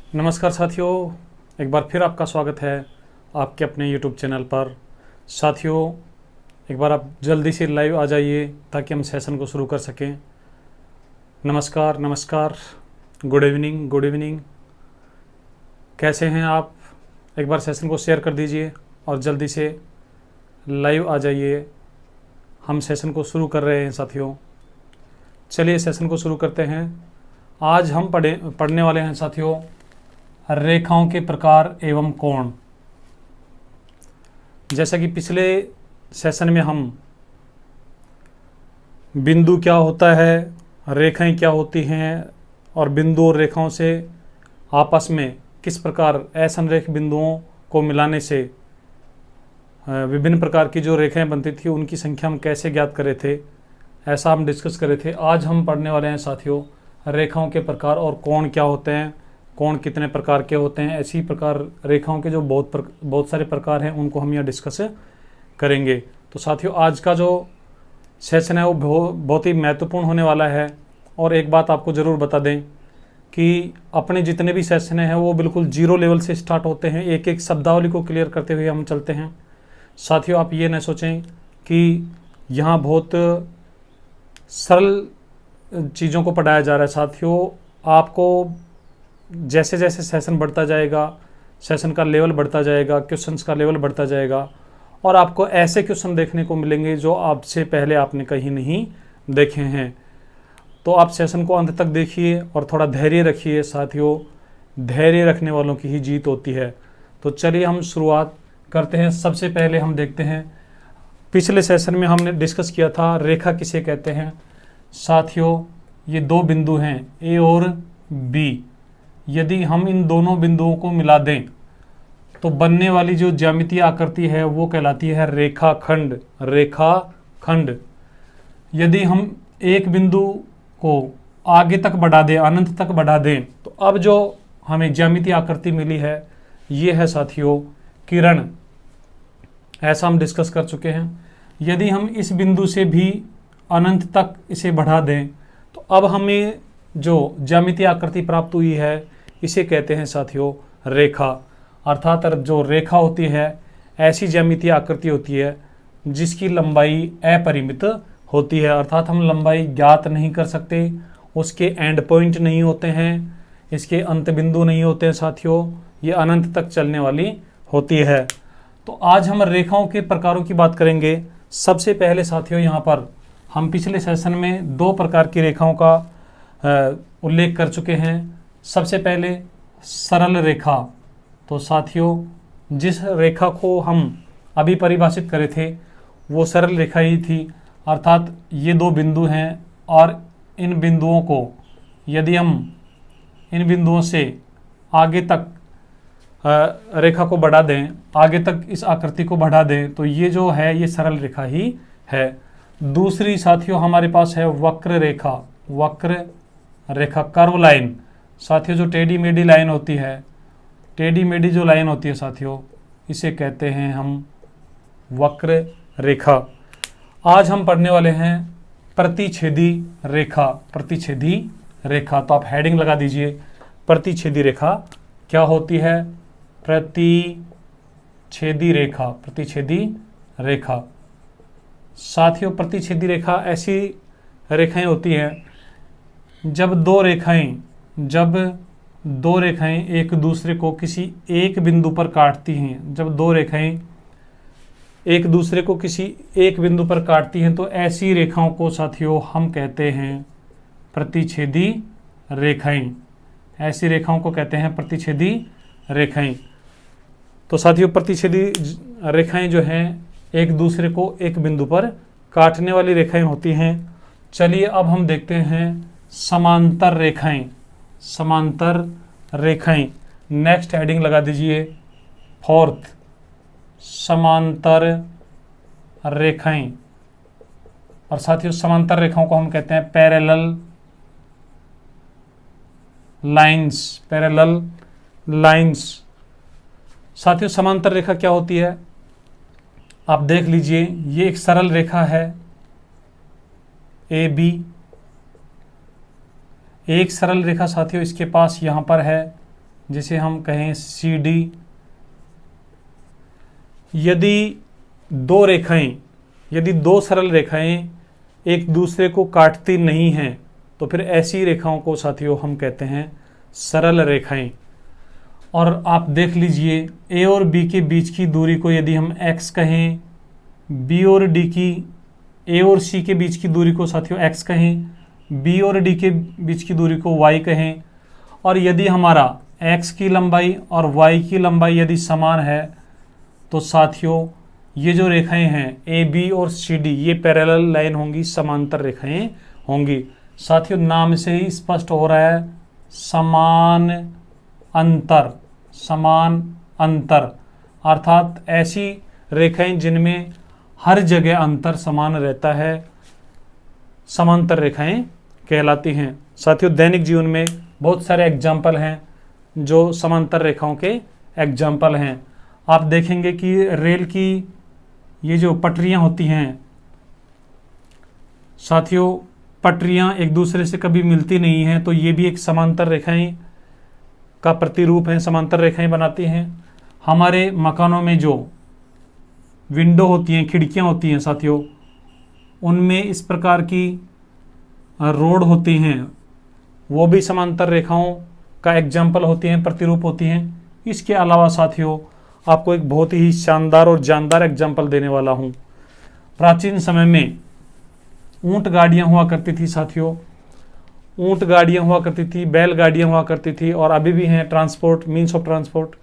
नमस्कार साथियों, एक बार फिर आपका स्वागत है आपके अपने YouTube चैनल पर। साथियों, एक बार आप जल्दी से लाइव आ जाइए ताकि हम सेशन को शुरू कर सकें। नमस्कार नमस्कार, गुड इवनिंग गुड इवनिंग। कैसे हैं आप? एक बार सेशन को शेयर कर दीजिए और जल्दी से लाइव आ जाइए। हम सेशन को शुरू कर रहे हैं साथियों। चलिए सेशन को शुरू करते हैं। आज हम पढ़ने वाले हैं साथियों रेखाओं के प्रकार एवं कोण। जैसा कि पिछले सेशन में हम बिंदु क्या होता है, रेखाएं क्या होती हैं और बिंदु और रेखाओं से आपस में किस प्रकार असंरेख बिंदुओं को मिलाने से विभिन्न प्रकार की जो रेखाएं बनती थी उनकी संख्या हम कैसे ज्ञात करे थे, ऐसा हम डिस्कस करे थे। आज हम पढ़ने वाले हैं साथियों रेखाओं के प्रकार और कोण क्या होते हैं, कोण कितने प्रकार के होते हैं। ऐसी प्रकार रेखाओं के जो बहुत सारे प्रकार हैं उनको हम यहाँ डिस्कस करेंगे। तो साथियों आज का जो सेशन है वो बहुत ही महत्वपूर्ण होने वाला है। और एक बात आपको ज़रूर बता दें कि अपने जितने भी सेशन हैं वो बिल्कुल जीरो लेवल से स्टार्ट होते हैं। एक एक शब्दावली को क्लियर करते हुए हम चलते हैं। साथियों आप ये न सोचें कि यहाँ बहुत सरल चीज़ों को पढ़ाया जा रहा है। साथियों आपको जैसे जैसे सेशन बढ़ता जाएगा, सेशन का लेवल बढ़ता जाएगा, क्वेश्चंस का लेवल बढ़ता जाएगा और आपको ऐसे क्वेश्चन देखने को मिलेंगे जो आपसे पहले आपने कहीं नहीं देखे हैं। तो आप सेशन को अंत तक देखिए और थोड़ा धैर्य रखिए। साथियों धैर्य रखने वालों की ही जीत होती है। तो चलिए हम शुरुआत करते हैं। सबसे पहले हम देखते हैं, पिछले सेशन में हमने डिस्कस किया था रेखा किसे कहते हैं। साथियों ये दो बिंदु हैं ए और बी। यदि हम इन दोनों बिंदुओं को मिला दें तो बनने वाली जो ज्यामितीय आकृति है वो कहलाती है रेखाखंड। रेखाखंड। यदि हम एक बिंदु को आगे तक बढ़ा दें, अनंत तक बढ़ा दें, तो अब जो हमें ज्यामितीय आकृति मिली है ये है साथियों किरण। ऐसा हम डिस्कस कर चुके हैं। यदि हम इस बिंदु से भी अनंत तक इसे बढ़ा दें तो अब हमें जो ज्यामितीय आकृति प्राप्त हुई है इसे कहते हैं साथियों रेखा। अर्थात जो रेखा होती है ऐसी ज्यामितीय आकृति होती है जिसकी लंबाई अपरिमित होती है। अर्थात हम लंबाई ज्ञात नहीं कर सकते, उसके एंड पॉइंट नहीं होते हैं, इसके अंत बिंदु नहीं होते हैं साथियों, ये अनंत तक चलने वाली होती है। तो आज हम रेखाओं के प्रकारों की बात करेंगे। सबसे पहले साथियों यहाँ पर हम पिछले सेशन में दो प्रकार की रेखाओं का उल्लेख कर चुके हैं। सबसे पहले सरल रेखा। तो साथियों जिस रेखा को हम अभी परिभाषित करे थे वो सरल रेखा ही थी। अर्थात ये दो बिंदु हैं और इन बिंदुओं को यदि हम इन बिंदुओं से आगे तक रेखा को बढ़ा दें, आगे तक इस आकृति को बढ़ा दें तो ये जो है ये सरल रेखा ही है। दूसरी साथियों हमारे पास है वक्र रेखा। वक्र रेखा, कर्व लाइन। साथियों जो टेढ़ी मेढ़ी लाइन होती है, टेढ़ी मेढ़ी जो लाइन होती है साथियों इसे कहते हैं हम वक्र रेखा। आज हम पढ़ने वाले हैं प्रतिच्छेदी रेखा। प्रतिच्छेदी रेखा, तो आप हेडिंग लगा दीजिए प्रतिच्छेदी रेखा क्या होती है। प्रतिच्छेदी रेखा। प्रतिच्छेदी रेखा साथियों प्रतिच्छेदी रेखा ऐसी रेखाएं होती हैं जब दो रेखाएं एक दूसरे को किसी एक बिंदु पर काटती हैं। जब दो रेखाएं एक दूसरे को किसी एक बिंदु पर काटती हैं तो ऐसी रेखाओं को साथियों हम कहते हैं प्रतिच्छेदी रेखाएं। ऐसी रेखाओं को कहते हैं प्रतिच्छेदी रेखाएं। तो साथियों प्रतिच्छेदी रेखाएं जो हैं एक दूसरे को एक बिंदु पर काटने वाली रेखाएं होती हैं। चलिए अब हम देखते हैं समांतर रेखाएं। समांतर रेखाएं, नेक्स्ट हेडिंग लगा दीजिए फोर्थ, समांतर रेखाएं। और साथियों समांतर रेखाओं को हम कहते हैं पैरेलल लाइंस। Parallel lines. साथियों समांतर रेखा क्या होती है आप देख लीजिए। ये एक सरल रेखा है ए बी। एक सरल रेखा साथियों इसके पास यहाँ पर है जिसे हम कहें CD। यदि दो सरल रेखाएं एक दूसरे को काटती नहीं हैं तो फिर ऐसी रेखाओं को साथियों हम कहते हैं सरल रेखाएं। और आप देख लीजिए A और B के बीच की दूरी को यदि हम x कहें, B और D की A और C के बीच की दूरी को साथियों x कहें, B और D के बीच की दूरी को y कहें, और यदि हमारा x की लंबाई और y की लंबाई यदि समान है तो साथियों ये जो रेखाएं हैं AB और CD ये पैरेलल लाइन होंगी, समांतर रेखाएं होंगी। साथियों नाम से ही स्पष्ट हो रहा है समान अंतर, अर्थात ऐसी रेखाएं जिनमें हर जगह अंतर समान रहता है समांतर रेखाएं कहलाती हैं। साथियों दैनिक जीवन में बहुत सारे एग्जाम्पल हैं जो समांतर रेखाओं के एग्जाम्पल हैं। आप देखेंगे कि रेल की ये जो पटरियां होती हैं साथियों, पटरियां एक दूसरे से कभी मिलती नहीं हैं, तो ये भी एक समांतर रेखाएं का प्रतिरूप है, समांतर रेखाएं बनाती हैं। हमारे मकानों में जो विंडो होती हैं, खिड़कियां होती हैं साथियों, उनमें इस प्रकार की रोड होती हैं, वो भी समांतर रेखाओं का एग्जाम्पल होती हैं, प्रतिरूप होती हैं। इसके अलावा साथियों आपको एक बहुत ही शानदार और जानदार एग्जाम्पल देने वाला हूँ। प्राचीन समय में ऊंट गाड़ियाँ हुआ करती थी साथियों, ऊंट गाड़ियाँ हुआ करती थी, बैलगाड़ियाँ हुआ करती थी, और अभी भी हैं ट्रांसपोर्ट, मीन्स ऑफ ट्रांसपोर्ट।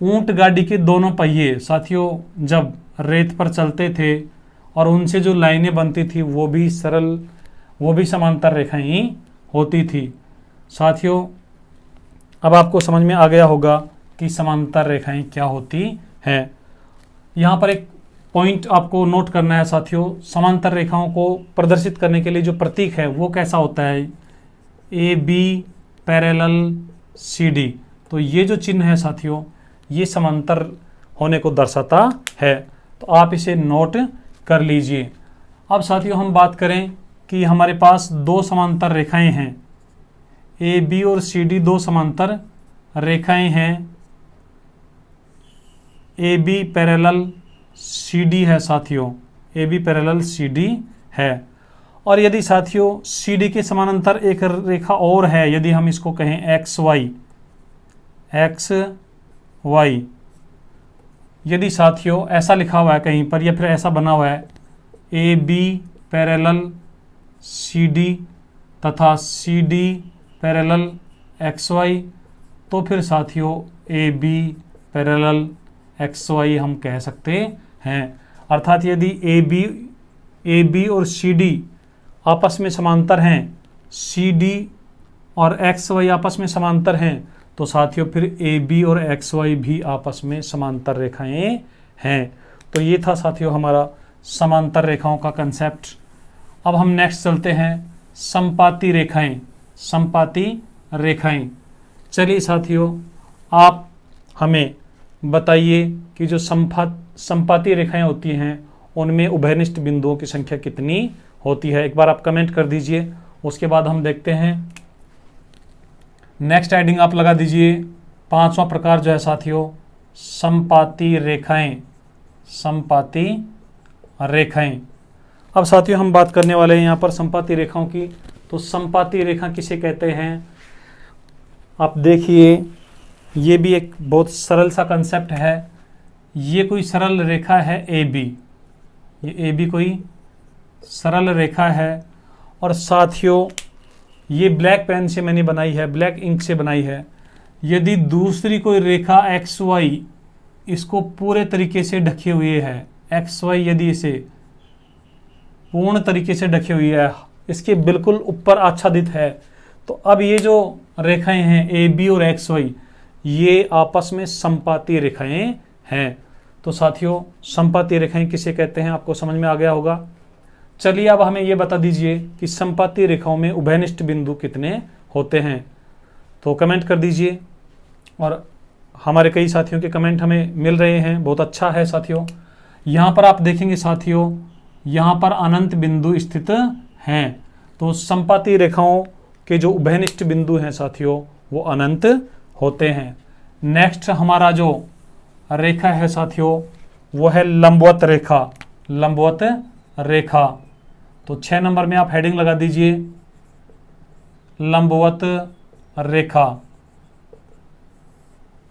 ऊंट गाड़ी के दोनों पहिए साथियों जब रेत पर चलते थे और उनसे जो लाइनें बनती थी वो भी समांतर रेखाएं ही होती थी। साथियों अब आपको समझ में आ गया होगा कि समांतर रेखाएं क्या होती हैं। यहाँ पर एक पॉइंट आपको नोट करना है साथियों, समांतर रेखाओं को प्रदर्शित करने के लिए जो प्रतीक है वो कैसा होता है, AB पैरेलल CD। तो ये जो चिन्ह है साथियों ये समांतर होने को दर्शाता है, तो आप इसे नोट कर लीजिए। अब साथियों हम बात करें कि हमारे पास दो समांतर रेखाएं हैं, AB और CD दो समांतर रेखाएं हैं, AB पैरेलल CD है साथियों, AB पैरेलल CD है। और यदि साथियों CD के समानांतर एक रेखा और है, यदि हम इसको कहें XY, यदि साथियों ऐसा लिखा हुआ है कहीं पर या फिर ऐसा बना हुआ है AB पैरेलल CD तथा CD पैरेलल XY, तो फिर साथियों AB पैरेलल XY हम कह सकते हैं। अर्थात यदि AB और CD आपस में समांतर हैं, CD और XY आपस में समांतर हैं, तो साथियों फिर AB और XY भी आपस में समांतर रेखाएं हैं। तो ये था साथियों हमारा समांतर रेखाओं का कंसेप्ट। अब हम नेक्स्ट चलते हैं समपाती रेखाएं। चलिए साथियों आप हमें बताइए कि जो समपाती रेखाएं होती हैं उनमें उभयनिष्ठ बिंदुओं की संख्या कितनी होती है। एक बार आप कमेंट कर दीजिए, उसके बाद हम देखते हैं। नेक्स्ट हेडिंग आप लगा दीजिए, पांचवा प्रकार जो है साथियों समपाती रेखाएं। अब साथियों हम बात करने वाले हैं यहाँ पर समपाती रेखाओं की। तो समपाती रेखा किसे कहते हैं, आप देखिए ये भी एक बहुत सरल सा कंसेप्ट है। ये कोई सरल रेखा है AB, ये AB कोई सरल रेखा है, और साथियों ये ब्लैक पेन से मैंने बनाई है, ब्लैक इंक से बनाई है। यदि दूसरी कोई रेखा XY इसको पूरे तरीके से ढकी हुई है, XY यदि इसे पूर्ण तरीके से ढकी हुई है, इसके बिल्कुल ऊपर आच्छादित है, तो अब ये जो रेखाएं हैं AB और XY ये आपस में समपाती रेखाएं हैं। तो साथियों समपाती रेखाएं किसे कहते हैं आपको समझ में आ गया होगा। चलिए अब हमें ये बता दीजिए कि समपाती रेखाओं में उभयनिष्ठ बिंदु कितने होते हैं। तो कमेंट कर दीजिए, और हमारे कई साथियों के कमेंट हमें मिल रहे हैं, बहुत अच्छा है साथियों। यहाँ पर आप देखेंगे साथियों यहाँ पर अनंत बिंदु स्थित हैं, तो समपाती रेखाओं के जो उभयनिष्ठ बिंदु हैं साथियों वो अनंत होते हैं। नेक्स्ट हमारा जो रेखा है साथियों वो है लंबवत रेखा। लंबवत रेखा, तो 6 नंबर में आप हेडिंग लगा दीजिए लंबवत रेखा,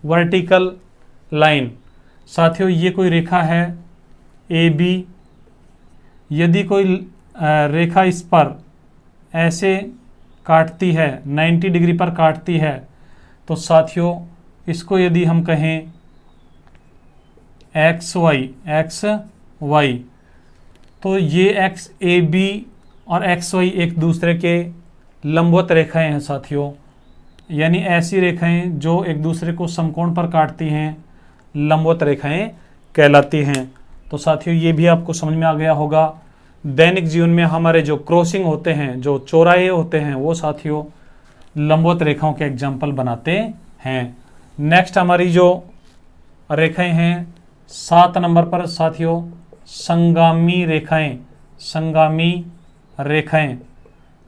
वर्टिकल लाइन। साथियों ये कोई रेखा है ए बी, यदि कोई रेखा इस पर ऐसे काटती है, 90 डिग्री पर काटती है, तो साथियों इसको यदि हम कहें एक्स वाई, तो ये एक्स ए बी और एक्स वाई एक दूसरे के लंबवत रेखाएं हैं साथियों, यानी ऐसी रेखाएं जो एक दूसरे को समकोण पर काटती हैं लंबवत रेखाएं कहलाती हैं। तो साथियों ये भी आपको समझ में आ गया होगा। दैनिक जीवन में हमारे जो क्रॉसिंग होते हैं, जो चौराहे होते हैं, वो साथियों लंबवत रेखाओं के एग्जाम्पल बनाते हैं। नेक्स्ट हमारी जो रेखाएं हैं 7 नंबर पर साथियों संगामी रेखाएं। संगामी रेखाएं,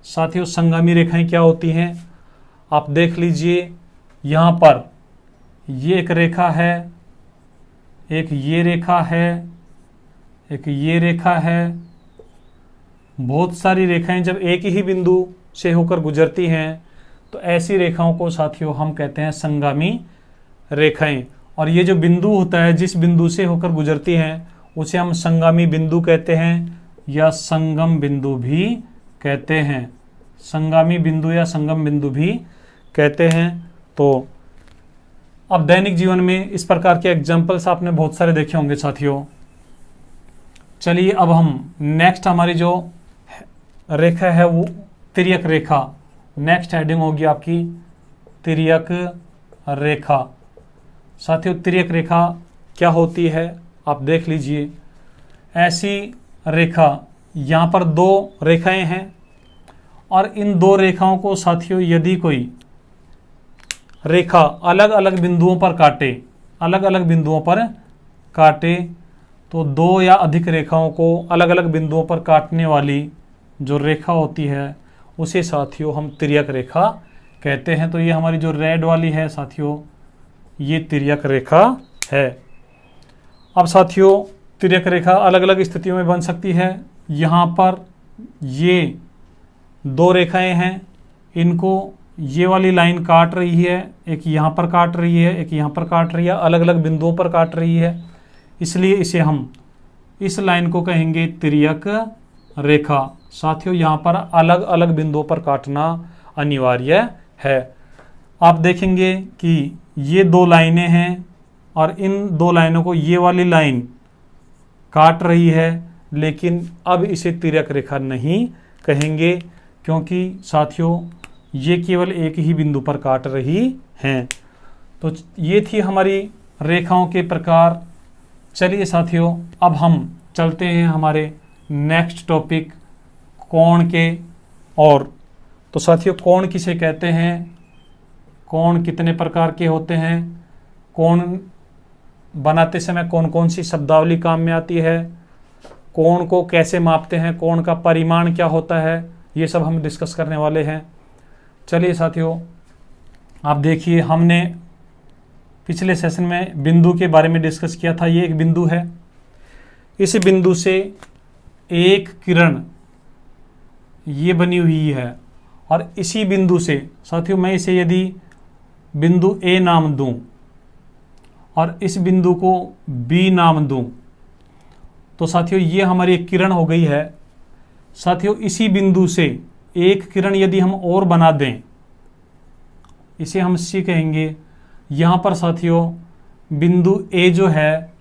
साथियों संगामी रेखाएं क्या होती हैं आप देख लीजिए। यहाँ पर ये एक रेखा है, एक ये रेखा है, एक ये रेखा है। बहुत सारी रेखाएं जब एक ही बिंदु से होकर गुजरती हैं तो ऐसी रेखाओं को साथियों हम कहते हैं संगामी रेखाएं। और ये जो बिंदु होता है जिस बिंदु से होकर गुजरती हैं उसे हम संगामी बिंदु कहते हैं या संगम बिंदु भी कहते हैं। संगामी बिंदु या संगम बिंदु भी कहते हैं। तो अब दैनिक जीवन में इस प्रकार के एग्जाम्पल्स आपने बहुत सारे देखे होंगे साथियों। चलिए अब हम नेक्स्ट हमारी जो रेखा है वो तिर्यक रेखा। नेक्स्ट हेडिंग होगी आपकी तिर्यक रेखा। साथियों तिर्यक रेखा क्या होती है आप देख लीजिए। ऐसी रेखा, यहाँ पर 2 रेखाएं हैं और इन 2 रेखाओं को साथियों यदि कोई रेखा अलग अलग बिंदुओं पर काटे, अलग अलग बिंदुओं पर काटे, तो 2 या अधिक रेखाओं को अलग अलग बिंदुओं पर काटने वाली जो रेखा होती है उसे साथियों हम तिर्यक रेखा कहते हैं। तो ये हमारी जो रेड वाली है साथियों ये तिर्यक रेखा है। अब साथियों तिर्यक रेखा अलग अलग स्थितियों में बन सकती है। यहाँ पर ये 2 रेखाएं हैं, इनको ये वाली लाइन काट रही है, एक यहाँ पर काट रही है, एक यहाँ पर काट रही है, अलग अलग बिंदुओं पर काट रही है, इसलिए इसे हम इस लाइन को कहेंगे तिर्यक रेखा। साथियों यहाँ पर अलग अलग बिंदुओं पर काटना अनिवार्य है। आप देखेंगे कि ये 2 लाइनें हैं और इन 2 लाइनों को ये वाली लाइन काट रही है, लेकिन अब इसे तिर्यक रेखा नहीं कहेंगे क्योंकि साथियों ये केवल एक ही बिंदु पर काट रही हैं। तो ये थी हमारी रेखाओं के प्रकार। चलिए साथियों अब हम चलते हैं हमारे नेक्स्ट टॉपिक कोण के। और तो साथियों कोण किसे कहते हैं, कोण कितने प्रकार के होते हैं, कोण बनाते समय कौन कौन सी शब्दावली काम में आती है, कोण को कैसे मापते हैं, कोण का परिमाण क्या होता है, ये सब हम डिस्कस करने वाले हैं। चलिए साथियों आप देखिए हमने पिछले सेशन में बिंदु के बारे में डिस्कस किया था। ये एक बिंदु है, इस बिंदु से एक किरण ये बनी हुई है और इसी बिंदु से साथियों मैं इसे यदि बिंदु ए नाम दूं और इस बिंदु को बी नाम दूं तो साथियों ये हमारी एक किरण हो गई है। साथियों इसी बिंदु से एक किरण यदि हम और बना दें, इसे हम सी कहेंगे। यहाँ पर साथियों बिंदु ए जो है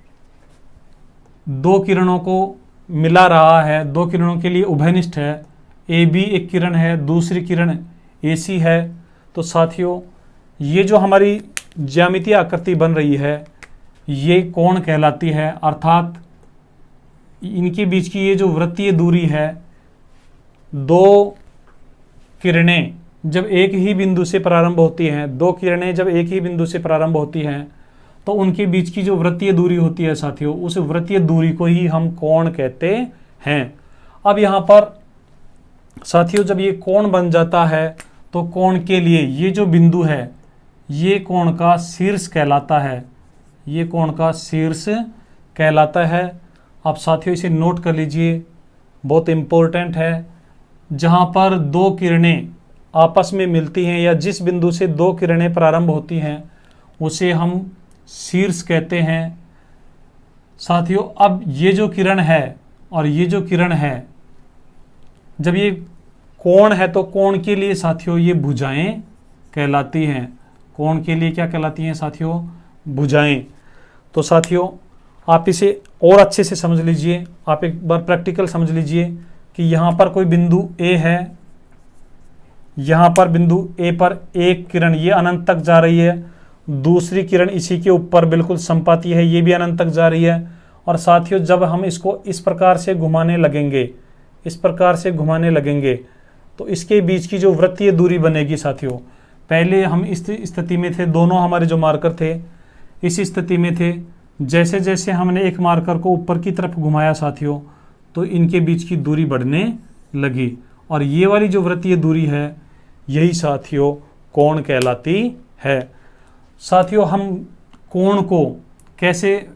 2 किरणों को मिला रहा है, 2 किरणों के लिए उभयनिष्ठ है। ए बी एक किरण है, दूसरी किरण ए सी है। तो साथियों ये जो हमारी ज्यामितीय आकृति बन रही है ये कोण कहलाती है, अर्थात इनके बीच की ये जो वृत्तीय दूरी है, 2 किरणें जब एक ही बिंदु से प्रारंभ होती हैं, 2 किरणें जब एक ही बिंदु से प्रारंभ होती हैं तो उनके बीच की जो वृत्तीय दूरी होती है साथियों, उस वृत्तीय दूरी को ही हम कोण कहते हैं। अब यहाँ पर साथियों जब ये कोण बन जाता है तो कोण के लिए ये जो बिंदु है ये कोण का शीर्ष कहलाता है, ये कोण का शीर्ष कहलाता है। आप साथियों इसे नोट कर लीजिए, बहुत इम्पोर्टेंट है। जहाँ पर दो किरणें आपस में मिलती हैं या जिस बिंदु से दो किरणें प्रारंभ होती हैं उसे हम शीर्ष कहते हैं। साथियों अब ये जो किरण है और ये जो किरण है, जब ये कोण है तो कोण के लिए साथियों ये भुजाएं कहलाती हैं। कोण के लिए क्या कहलाती हैं साथियों? भुजाएं। तो साथियों आप इसे और अच्छे से समझ लीजिए, आप एक बार प्रैक्टिकल समझ लीजिए कि यहाँ पर कोई बिंदु ए है, यहाँ पर बिंदु ए पर एक किरण ये अनंत तक जा रही है, दूसरी किरण इसी के ऊपर बिल्कुल संपाती है, ये भी अनंत तक जा रही है। और साथियों जब हम इसको इस प्रकार से घुमाने लगेंगे, इस प्रकार से घुमाने लगेंगे तो इसके बीच की जो वृत्तीय दूरी बनेगी साथियों, पहले हम इस स्थिति में थे, दोनों हमारे जो मार्कर थे इस स्थिति में थे। जैसे जैसे हमने एक मार्कर को ऊपर की तरफ घुमाया साथियों तो इनके बीच की दूरी बढ़ने लगी, और ये वाली जो वृत्तीय दूरी है यही साथियों कोण कहलाती है। साथियों हम कोण को कैसे,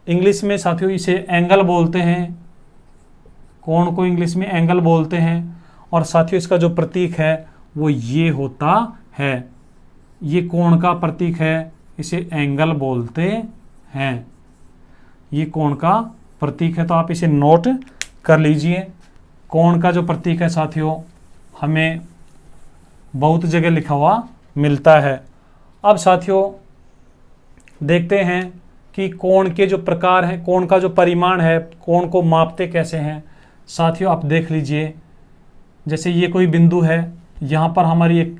इंग्लिश में साथियों इसे एंगल बोलते हैं, कोण को इंग्लिश में एंगल बोलते हैं। और साथियों इसका जो प्रतीक है वो ये होता है, ये कोण का प्रतीक है, इसे एंगल बोलते हैं। ये कोण का प्रतीक है, तो आप इसे नोट कर लीजिए। कोण का जो प्रतीक है साथियों हमें बहुत जगह लिखा हुआ मिलता है। अब साथियों देखते हैं कि कोण के जो प्रकार हैं, कोण का जो परिमाण है, कोण को मापते कैसे हैं। साथियों आप देख लीजिए, जैसे ये कोई बिंदु है, यहाँ पर हमारी एक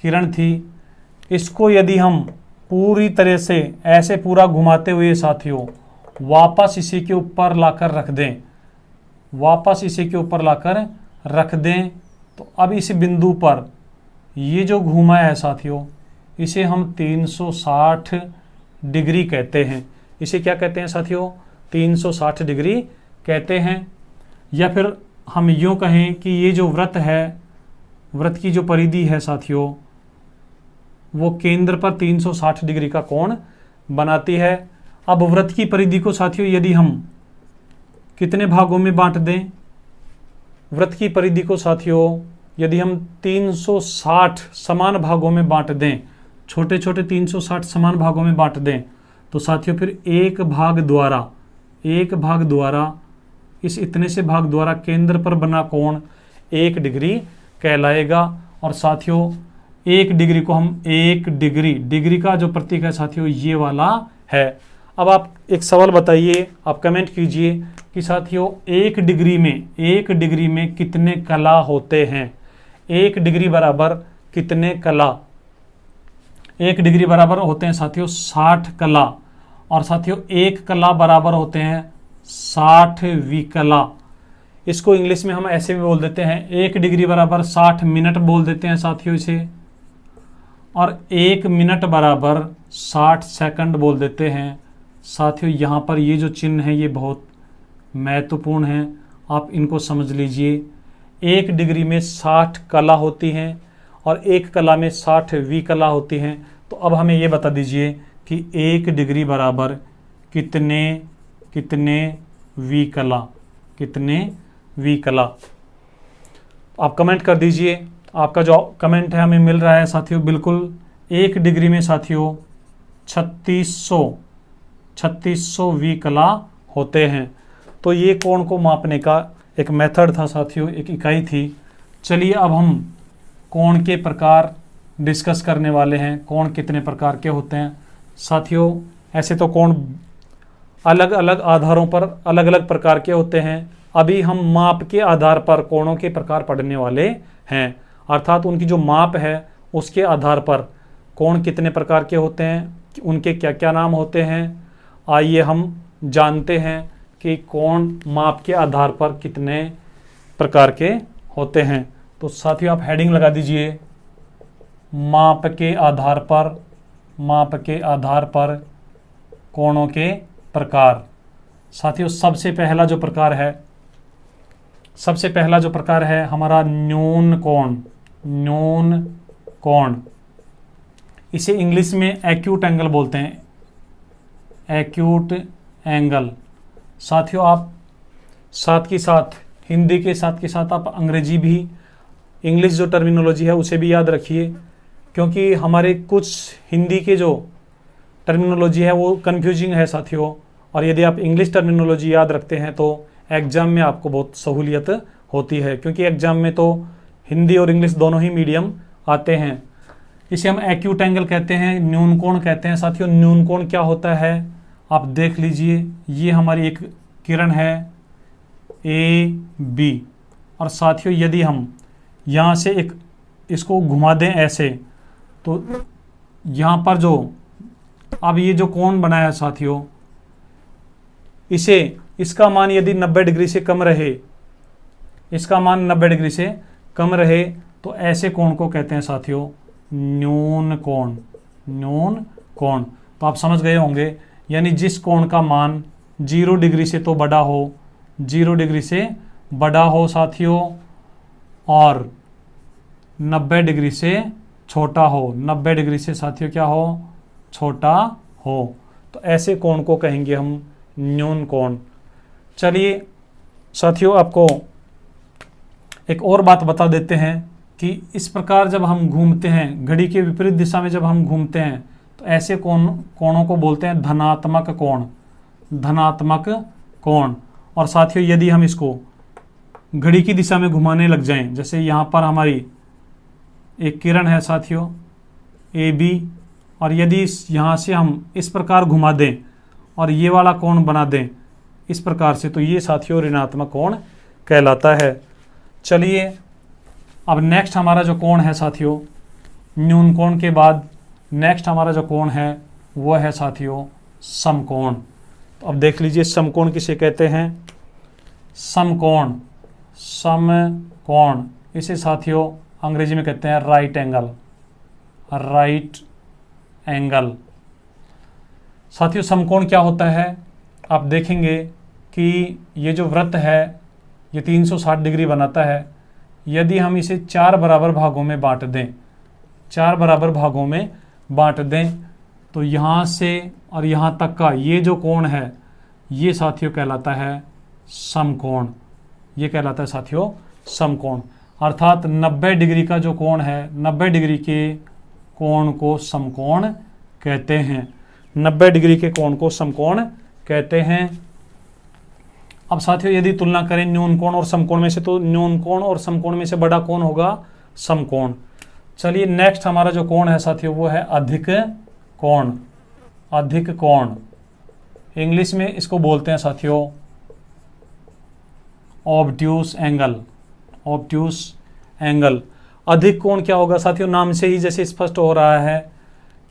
किरण थी, इसको यदि हम पूरी तरह से ऐसे पूरा घुमाते हुए साथियों वापस इसी के ऊपर लाकर रख दें, वापस इसी के ऊपर लाकर रख दें, तो अब इस बिंदु पर ये जो घूमा है साथियों इसे हम 360 डिग्री कहते हैं। इसे क्या कहते हैं साथियों? 360 डिग्री कहते हैं। या फिर हम यूँ कहें कि ये जो वृत्त है, वृत्त की जो परिधि है साथियों वो केंद्र पर 360 डिग्री का कोण बनाती है। अब वृत्त की परिधि को साथियों यदि हम कितने भागों में बांट दें, वृत्त की परिधि को साथियों यदि हम 360 समान भागों में बांट दें, छोटे छोटे 360 समान भागों में बांट दें, तो साथियों फिर एक भाग द्वारा इस इतने से भाग द्वारा केंद्र पर बना कोण 1 डिग्री कहलाएगा। और साथियों 1 डिग्री को हम 1 डिग्री का जो प्रतीक है साथियों ये वाला है। अब आप एक सवाल बताइए, आप कमेंट कीजिए कि साथियों 1 डिग्री में कितने कला होते हैं? 1 डिग्री बराबर कितने कला? 1 डिग्री बराबर होते हैं साथियों 60 कला, और साथियों 1 कला बराबर होते हैं 60 विकला। इसको इंग्लिश में हम ऐसे भी बोल देते हैं, 1 डिग्री बराबर 60 मिनट बोल देते हैं साथियों इसे, और 1 मिनट बराबर 60 सेकंड बोल देते हैं। साथियों यहाँ पर ये जो चिन्ह है ये बहुत महत्वपूर्ण है, आप इनको समझ लीजिए। 1 डिग्री में 60 कला होती हैं और 1 कला में 60 विकला होती हैं। तो अब हमें ये बता दीजिए कि 1 डिग्री बराबर कितने विकला। आप कमेंट कर दीजिए, आपका जो कमेंट है हमें मिल रहा है साथियों बिल्कुल। 1 डिग्री में साथियों 3600 विकला होते हैं। तो ये कोण को मापने का एक मेथड था साथियों, एक इकाई थी। चलिए अब हम कोण के प्रकार डिस्कस करने वाले हैं, कोण कितने प्रकार के होते हैं। साथियों ऐसे तो कोण अलग अलग आधारों पर अलग अलग प्रकार के होते हैं। अभी हम माप के आधार पर कोणों के प्रकार पढ़ने वाले हैं, अर्थात उनकी जो माप है उसके आधार पर कोण कितने प्रकार के होते हैं, उनके क्या क्या नाम होते हैं। आइए हम जानते हैं कि कोण माप के आधार पर कितने प्रकार के होते हैं। तो साथियों आप हेडिंग लगा दीजिए, माप के आधार पर कोणों के प्रकार। साथियों सबसे पहला जो प्रकार है हमारा न्यून कोण। इसे इंग्लिश में एक्यूट एंगल बोलते हैं, एक्यूट एंगल। साथियों आप साथ के साथ हिंदी के साथ आप अंग्रेजी भी, इंग्लिश जो टर्मिनोलॉजी है उसे भी याद रखिए, क्योंकि हमारे कुछ हिंदी के जो टर्मिनोलॉजी है वो कन्फ्यूजिंग है साथियों। और यदि आप इंग्लिश टर्मिनोलॉजी याद रखते हैं तो एग्जाम में आपको बहुत सहूलियत होती है, क्योंकि एग्जाम में तो हिंदी और इंग्लिश दोनों ही मीडियम आते हैं। इसे हम एक्यूट एंगल कहते हैं, न्यून कोण कहते हैं। साथियों न्यून कोण क्या होता है आप देख लीजिए, ये हमारी एक किरण है ए बी, और साथियों यदि हम यहाँ से एक इसको घुमा दें ऐसे, तो यहाँ पर जो अब ये जो कोण बनाया है साथियों, इसे इसका मान यदि 90 डिग्री से कम रहे, इसका मान 90 डिग्री से कम रहे, तो ऐसे कोण को कहते हैं साथियों न्यून कोण, न्यून कोण। तो आप समझ गए होंगे, यानी जिस कोण का मान 0 डिग्री से तो बड़ा हो, 0 डिग्री से बड़ा हो साथियों, और 90 डिग्री से छोटा हो, 90 डिग्री से साथियों क्या हो, छोटा हो, तो ऐसे कोण को कहेंगे हम न्यून कोण। चलिए साथियों आपको एक और बात बता देते हैं कि इस प्रकार जब हम घूमते हैं, घड़ी के विपरीत दिशा में जब हम घूमते हैं, तो ऐसे कोणों को बोलते हैं धनात्मक कोण, धनात्मक कोण। और साथियों यदि हम इसको घड़ी की दिशा में घुमाने लग जाएं, जैसे यहाँ पर हमारी एक किरण है साथियों ए बी, और यदि यहाँ से हम इस प्रकार घुमा दें और ये वाला कोण बना दें इस प्रकार से, तो ये साथियों ऋणात्मक कोण कहलाता है। चलिए अब नेक्स्ट हमारा जो कोण है साथियों, न्यून कोण के बाद नेक्स्ट हमारा जो कोण है वो है साथियों समकोण। तो अब देख लीजिए समकोण किसे कहते हैं, समकोण, समकोण इसे साथियों अंग्रेजी में कहते हैं राइट एंगल, राइट एंगल। साथियों समकोण क्या होता है, आप देखेंगे कि ये जो वृत्त है ये 360 डिग्री बनाता है। यदि हम इसे 4 बराबर भागों में बांट दें, 4 बराबर भागों में बांट दें, तो यहाँ से और यहाँ तक का ये जो कोण है ये साथियों कहलाता है समकोण, ये कहलाता है साथियों समकोण। अर्थात 90 डिग्री का जो कोण है, 90 डिग्री के कोण को समकोण कहते हैं, 90 डिग्री के कोण को समकोण कहते हैं। अब साथियों यदि तुलना करें न्यून कोण और समकोण में से, तो न्यून कोण और समकोण में से बड़ा कोण होगा समकोण। चलिए नेक्स्ट हमारा जो कोण है साथियों वो है अधिक कोण, अधिक कोण। इंग्लिश में इसको बोलते हैं साथियों ऑब्ट्यूस एंगल, ऑब्ट्यूस एंगल। अधिक कोण क्या होगा साथियों, नाम से ही जैसे स्पष्ट हो रहा है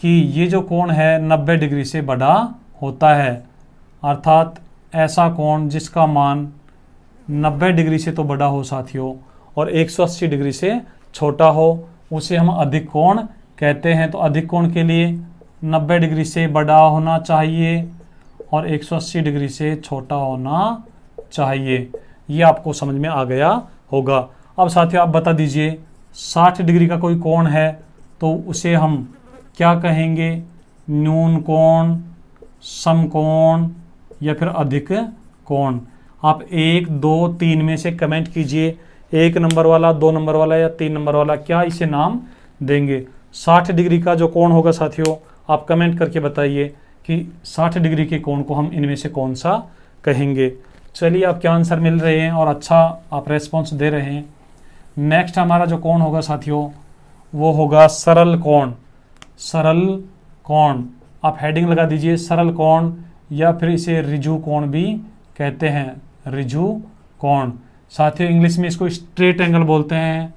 कि ये जो कोण है 90 डिग्री से बड़ा होता है, अर्थात ऐसा कोण जिसका मान 90 डिग्री से तो बड़ा हो साथियों और 180 डिग्री से छोटा हो, उसे हम अधिक कोण कहते हैं। तो अधिक कोण के लिए 90 डिग्री से बड़ा होना चाहिए और 180 डिग्री से छोटा होना चाहिए। ये आपको समझ में आ गया होगा। अब साथियों आप बता दीजिए 60 डिग्री का कोई कोण है तो उसे हम क्या कहेंगे, न्यून कोण, समकोण या फिर अधिक कोण। आप 1, 2, 3 में से कमेंट कीजिए, 1 नंबर वाला, 2 नंबर वाला या 3 नंबर वाला, क्या इसे नाम देंगे। 60 डिग्री का जो कोण होगा साथियों आप कमेंट करके बताइए कि 60 डिग्री के कोण को हम इनमें से कौन सा कहेंगे। चलिए आपके आंसर मिल रहे हैं और अच्छा आप रेस्पॉन्स दे रहे हैं। नेक्स्ट हमारा जो कोण होगा साथियों वो होगा सरल कोण, सरल कोण। आप हेडिंग लगा दीजिए सरल कोण या फिर इसे रिजु कोण भी कहते हैं, रिजु कोण। साथियों इंग्लिश में इसको स्ट्रेट एंगल बोलते हैं,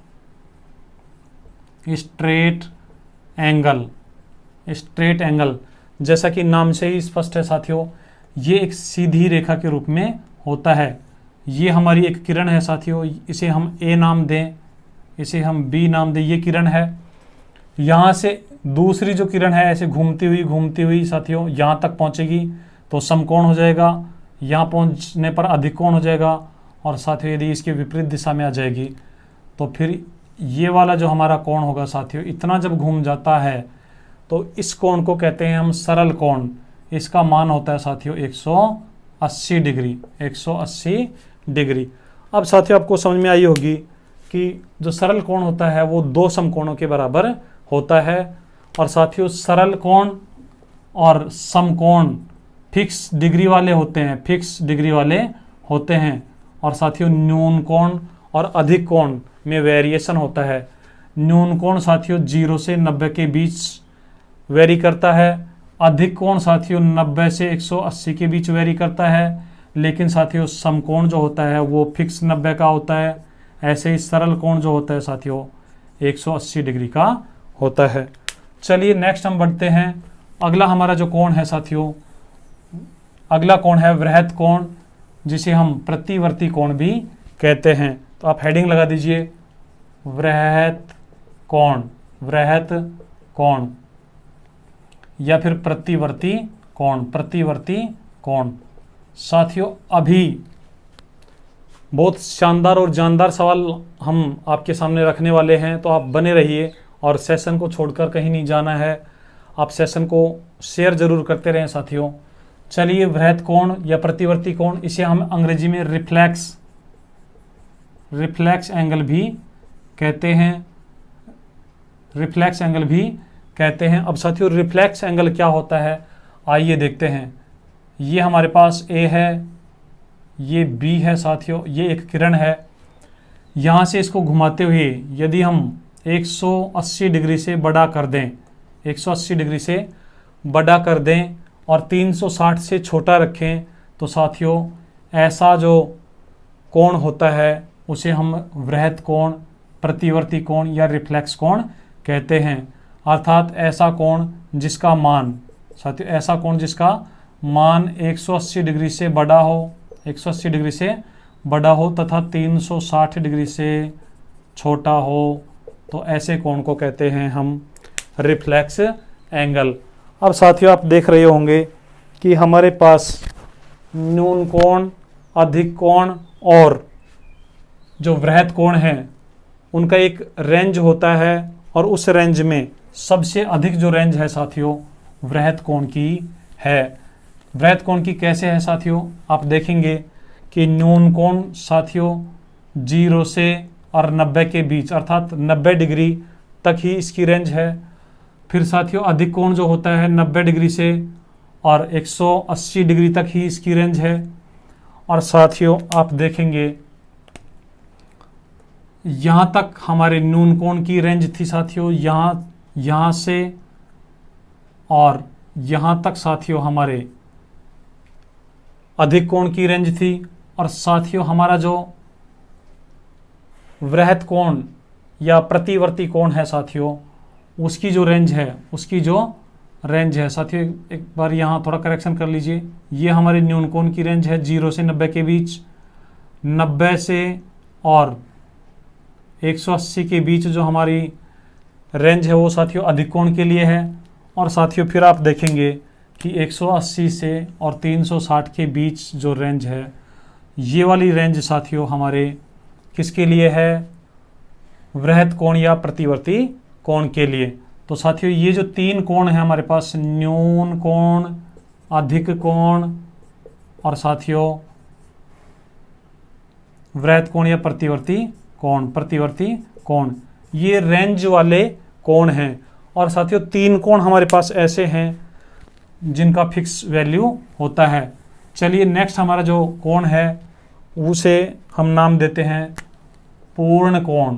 स्ट्रेट एंगल, स्ट्रेट एंगल। जैसा कि नाम से ही स्पष्ट है साथियों, ये एक सीधी रेखा के रूप में होता है। ये हमारी एक किरण है साथियों, इसे हम ए नाम दें, इसे हम बी नाम दें, ये किरण है। यहाँ से दूसरी जो किरण है ऐसे घूमती हुई साथियों यहाँ तक पहुँचेगी तो समकोण हो जाएगा, यहाँ पहुँचने पर अधिक कोण हो जाएगा। और साथियों यदि इसके विपरीत दिशा में आ जाएगी तो फिर ये वाला जो हमारा कोण होगा साथियों इतना जब घूम जाता है तो इस कोण को कहते हैं हम सरल कोण। इसका मान होता है साथियों 180 डिग्री, 180 डिग्री। अब साथियों आपको समझ में आई होगी कि जो सरल कोण होता है वो दो समकोणों के बराबर होता है। और साथियों सरल कोण और समकोण फिक्स डिग्री वाले होते हैं, फिक्स डिग्री वाले होते हैं। और साथियों न्यून कोण और अधिक कोण में वेरिएशन होता है। न्यून कोण साथियों 0 से 90 के बीच वेरी करता है। अधिक कोण साथियों 90 से 180 के बीच वेरी करता है। लेकिन साथियों समकोण जो होता है वो फिक्स 90 का होता है। ऐसे ही सरल कोण जो होता है साथियों 180 डिग्री का होता है। चलिए नेक्स्ट हम बढ़ते हैं। अगला हमारा जो कोण है साथियों, अगला कोण है वृहत कोण, जिसे हम प्रतिवर्ती कोण भी कहते हैं। तो आप हेडिंग लगा दीजिए वृहत कोण, वृहत कोण या फिर प्रतिवर्ती कोण, प्रतिवर्ती कोण। साथियों अभी बहुत शानदार और जानदार सवाल हम आपके सामने रखने वाले हैं, तो आप बने रहिए और सेशन को छोड़कर कहीं नहीं जाना है। आप सेशन को शेयर जरूर करते रहें साथियों। चलिए वृहत कोण या प्रतिवर्ती कोण, इसे हम अंग्रेजी में रिफ्लेक्स एंगल भी कहते हैं, रिफ्लेक्स एंगल भी कहते हैं। अब साथियों रिफ्लेक्स एंगल क्या होता है आइए देखते हैं। ये हमारे पास ए है, ये बी है साथियों, ये एक किरण है। यहाँ से इसको घुमाते हुए यदि हम 180 डिग्री से बड़ा कर दें, 180 डिग्री से बड़ा कर दें और 360 से छोटा रखें, तो साथियों ऐसा जो कोण होता है उसे हम वृहत कोण, प्रतिवर्ती कोण या रिफ्लेक्स कोण कहते हैं। अर्थात ऐसा कोण जिसका मान, साथियों ऐसा कोण जिसका मान 180 डिग्री से बड़ा हो, 180 डिग्री से बड़ा हो तथा 360 डिग्री से छोटा हो, तो ऐसे कोण को कहते हैं हम रिफ्लेक्स एंगल। अब साथियों आप देख रहे होंगे कि हमारे पास न्यून कोण, अधिक कोण और जो वृहत कोण है उनका एक रेंज होता है, और उस रेंज में सबसे अधिक जो रेंज है साथियों वृहत कोण की है। वृहत कोण की कैसे है साथियों, आप देखेंगे कि न्यून कोण साथियों 0 से और 90 के बीच अर्थात 90 डिग्री तक ही इसकी रेंज है। फिर साथियों अधिक कोण जो होता है 90 डिग्री से और 180 डिग्री तक ही इसकी रेंज है। और साथियों आप देखेंगे यहाँ तक हमारे न्यून कोण की रेंज थी साथियों, यहाँ से और यहाँ तक साथियों हमारे अधिक कोण की रेंज थी। और साथियों हमारा जो वृहत कोण या प्रतिवर्ती कोण है साथियों उसकी जो रेंज है, उसकी जो रेंज है साथियों, एक बार यहाँ थोड़ा करेक्शन कर लीजिए। ये हमारे न्यून कोण की रेंज है 0 से 90 के बीच, 90 से और 180 के बीच जो हमारी रेंज है वो साथियों अधिक कोण के लिए है। और साथियों फिर आप देखेंगे कि 180 से और 360 के बीच जो रेंज है, ये वाली रेंज साथियों हमारे किसके लिए है, वृहत कोण या प्रतिवर्ती कोण के लिए। तो साथियों ये जो तीन कोण है हमारे पास, न्यून कोण, अधिक कोण और साथियों वृहत कोण या प्रतिवर्ती कोण, प्रतिवर्ती कोण, ये रेंज वाले कोण हैं। और साथियों तीन कोण हमारे पास ऐसे हैं जिनका फिक्स वैल्यू होता है। चलिए नेक्स्ट हमारा जो कोण है उसे हम नाम देते हैं पूर्ण कोण,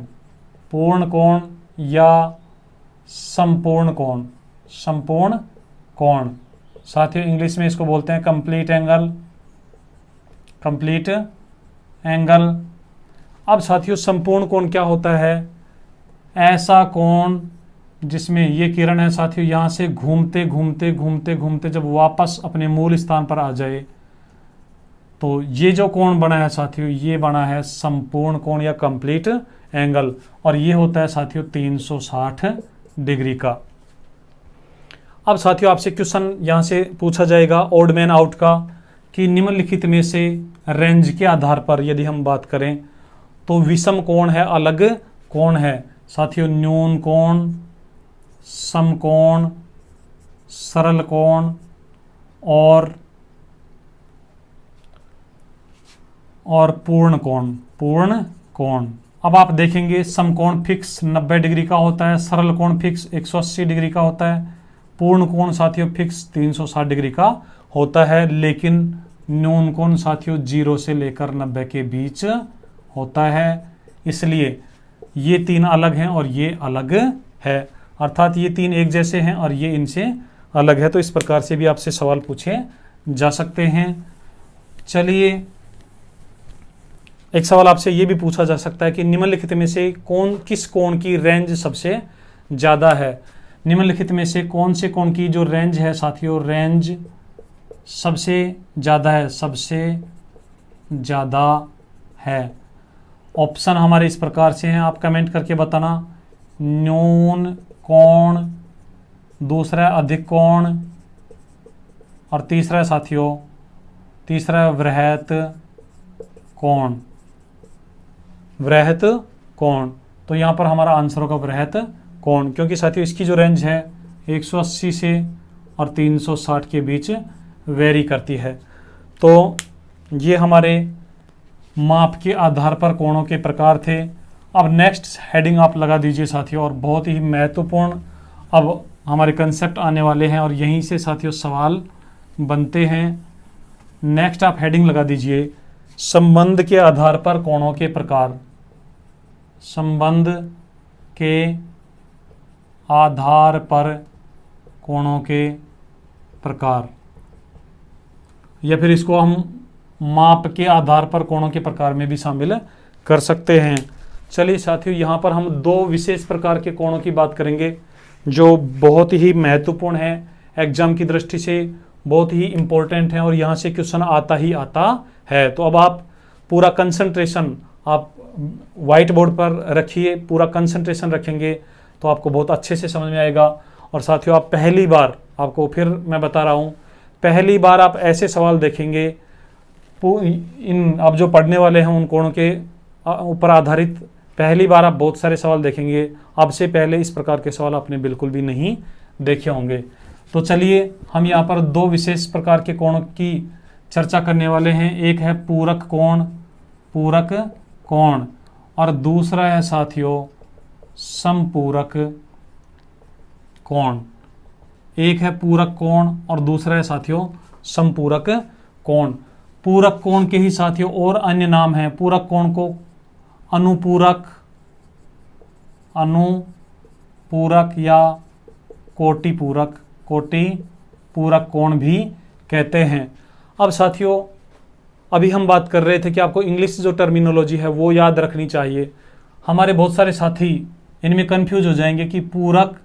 पूर्ण कोण या संपूर्ण कोण, संपूर्ण कोण। साथियों इंग्लिश में इसको बोलते हैं कंप्लीट एंगल, कंप्लीट एंगल। अब साथियों संपूर्ण कोण क्या होता है, ऐसा कोण जिसमें ये किरण है साथियों यहाँ से घूमते घूमते घूमते घूमते जब वापस अपने मूल स्थान पर आ जाए, तो ये जो कोण बना है साथियों ये बना है संपूर्ण कोण या कंप्लीट एंगल, और ये होता है साथियों 360 डिग्री का। अब साथियों आपसे क्वेश्चन यहाँ से पूछा जाएगा ऑड मैन आउट का, कि निम्नलिखित में से रेंज के आधार पर यदि हम बात करें तो विषम कोण है, अलग कोण है। साथियों न्यून कोण, समकोण सरल कोण और पूर्ण कोण। पूर्ण कोण, अब आप देखेंगे समकोण फिक्स 90 डिग्री का होता है, सरल कोण फिक्स 180 डिग्री का होता है, पूर्ण कोण साथियों फिक्स 360 डिग्री का होता है, लेकिन न्यून कोण साथियों 0 से लेकर 90 के बीच होता है। इसलिए ये तीन अलग हैं और ये अलग है, अर्थात ये तीन एक जैसे हैं और ये इनसे अलग है। तो इस प्रकार से भी आपसे सवाल पूछे जा सकते हैं। चलिए, एक सवाल आपसे ये भी पूछा जा सकता है कि निम्नलिखित में से किस कोण की रेंज सबसे ज़्यादा है। निम्नलिखित में से कौन से कोण की जो रेंज है साथियों, रेंज सबसे ज़्यादा है, सबसे ज़्यादा है। ऑप्शन हमारे इस प्रकार से हैं, आप कमेंट करके बताना। न्यून कोण, दूसरा अधिक कोण और तीसरा साथियों, तीसरा वृहत कोण। वृहत कोण, तो यहाँ पर हमारा आंसर होगा वृहत कोण, क्योंकि साथियों इसकी जो रेंज है 180 से और 360 के बीच वेरी करती है। तो ये हमारे माप के आधार पर कोणों के प्रकार थे। अब नेक्स्ट हेडिंग आप लगा दीजिए साथियों, और बहुत ही महत्वपूर्ण अब हमारे कंसेप्ट आने वाले हैं और यहीं से साथियों सवाल बनते हैं। नेक्स्ट आप हेडिंग लगा दीजिए, संबंध के आधार पर कोणों के प्रकार। संबंध के आधार पर कोणों के प्रकार, या फिर इसको हम माप के आधार पर कोणों के प्रकार में भी शामिल कर सकते हैं। चलिए साथियों, यहाँ पर हम दो विशेष प्रकार के कोणों की बात करेंगे जो बहुत ही महत्वपूर्ण है, एग्जाम की दृष्टि से बहुत ही इम्पोर्टेंट है और यहाँ से क्वेश्चन आता ही आता है। तो अब आप पूरा कंसंट्रेशन आप व्हाइट बोर्ड पर रखिए, पूरा कंसंट्रेशन रखेंगे तो आपको बहुत अच्छे से समझ में आएगा। और साथियों, आप पहली बार, आपको फिर मैं बता रहा हूँ, पहली बार आप ऐसे सवाल देखेंगे, इन अब जो पढ़ने वाले हैं उन कोणों के ऊपर आधारित पहली बार आप बहुत सारे सवाल देखेंगे। अब से पहले इस प्रकार के सवाल आपने बिल्कुल भी नहीं देखे होंगे। तो चलिए, हम यहाँ पर दो विशेष प्रकार के कोणों की चर्चा करने वाले हैं। एक है पूरक कोण, पूरक कोण, और दूसरा है साथियों समपूरक कोण। एक है पूरक कोण और दूसरा है साथियों समपूरक कोण। पूरक कोण के ही साथियों और अन्य नाम हैं। पूरक कोण को अनुपूरक, अनुपूरक या कोटिपूरक, कोटिपूरक कोण भी कहते हैं। अब साथियों, अभी हम बात कर रहे थे कि आपको इंग्लिश जो टर्मिनोलॉजी है वो याद रखनी चाहिए। हमारे बहुत सारे साथी इनमें कंफ्यूज हो जाएंगे कि पूरक,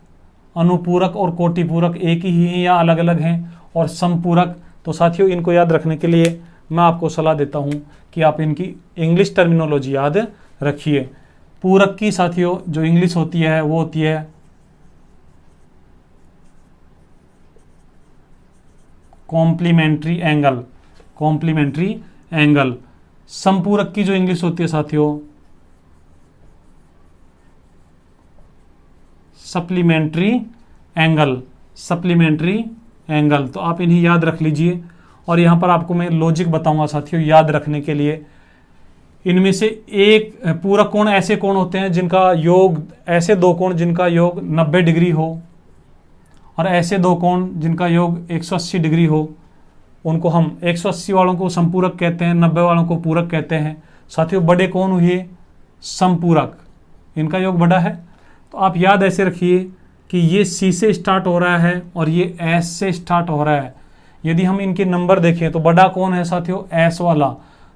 अनुपूरक और कोटिपूरक एक ही हैं या अलग अलग हैं, और समपूरक। तो साथियों, इनको याद रखने के लिए मैं आपको सलाह देता हूं कि आप इनकी इंग्लिश टर्मिनोलॉजी याद रखिए। पूरक की साथियों जो इंग्लिश होती है वो होती है कॉम्प्लीमेंट्री एंगल, कॉम्प्लीमेंट्री एंगल। समपूरक की जो इंग्लिश होती है साथियों सप्लीमेंट्री एंगल, सप्लीमेंट्री एंगल। तो आप इन्हें याद रख लीजिए। और यहाँ पर आपको मैं लॉजिक बताऊंगा साथियों याद रखने के लिए। इनमें से एक पूरक कोण ऐसे कोण होते हैं जिनका योग, ऐसे दो कोण जिनका योग 90 डिग्री हो, और ऐसे दो कोण जिनका योग 180 डिग्री हो, उनको हम 180 वालों को समपूरक कहते हैं, 90 वालों को पूरक कहते हैं। साथियों, बड़े कोण हुए समपूरक, इनका योग बड़ा है। तो आप याद ऐसे रखिए कि ये C से स्टार्ट हो रहा है और ये S से स्टार्ट हो रहा है। यदि हम इनके नंबर देखें तो बड़ा कौन है साथियों, S वाला।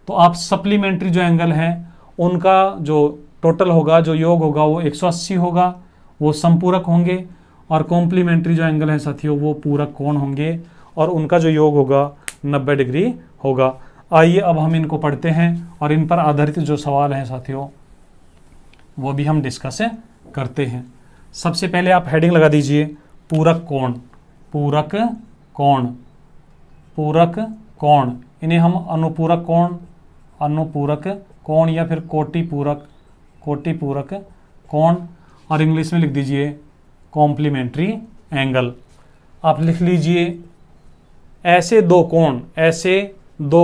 तो आप सप्लीमेंट्री जो एंगल हैं उनका जो टोटल होगा, जो योग होगा वो 180 होगा, वो समपूरक होंगे। और कॉम्प्लीमेंट्री जो एंगल है साथियों वो पूरक कोण होंगे और उनका जो योग होगा 90 डिग्री होगा। आइए अब हम इनको पढ़ते हैं और इन पर आधारित जो सवाल हैं साथियों वो भी हम डिस्कस करते हैं। सबसे पहले आप हेडिंग लगा दीजिए पूरक कोण, पूरक कोण, पूरक कोण। इन्हें हम अनुपूरक कोण, अनुपूरक कोण या फिर कोटिपूरक, कोटिपूरक कोण, और इंग्लिश में लिख दीजिए कॉम्प्लीमेंट्री एंगल। आप लिख लीजिए ऐसे दो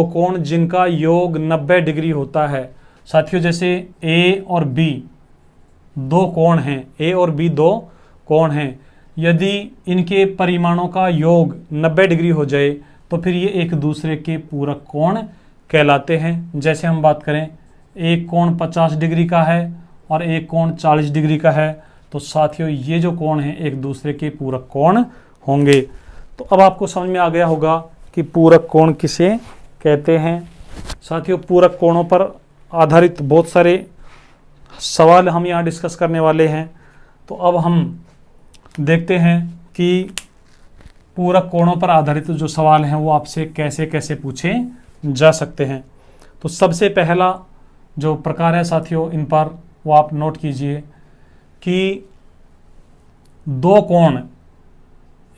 कोण जिनका योग 90 डिग्री होता है। साथियों जैसे ए और बी दो कोण हैं, ए और बी दो कोण हैं, यदि इनके परिमाणों का योग 90 डिग्री हो जाए तो फिर ये एक दूसरे के पूरक कोण कहलाते हैं। जैसे हम बात करें एक कोण 50 डिग्री का है और एक कोण 40 डिग्री का है, तो साथियों ये जो कोण हैं एक दूसरे के पूरक कोण होंगे। तो अब आपको समझ में आ गया होगा कि पूरक कोण किसे कहते हैं। साथियों पूरक कोणों पर आधारित बहुत सारे सवाल हम यहाँ डिस्कस करने वाले हैं। तो अब हम देखते हैं कि पूरक कोणों पर आधारित जो सवाल हैं वो आपसे कैसे कैसे पूछे जा सकते हैं। तो सबसे पहला जो प्रकार है साथियों इन पर वो आप नोट कीजिए कि दो कोण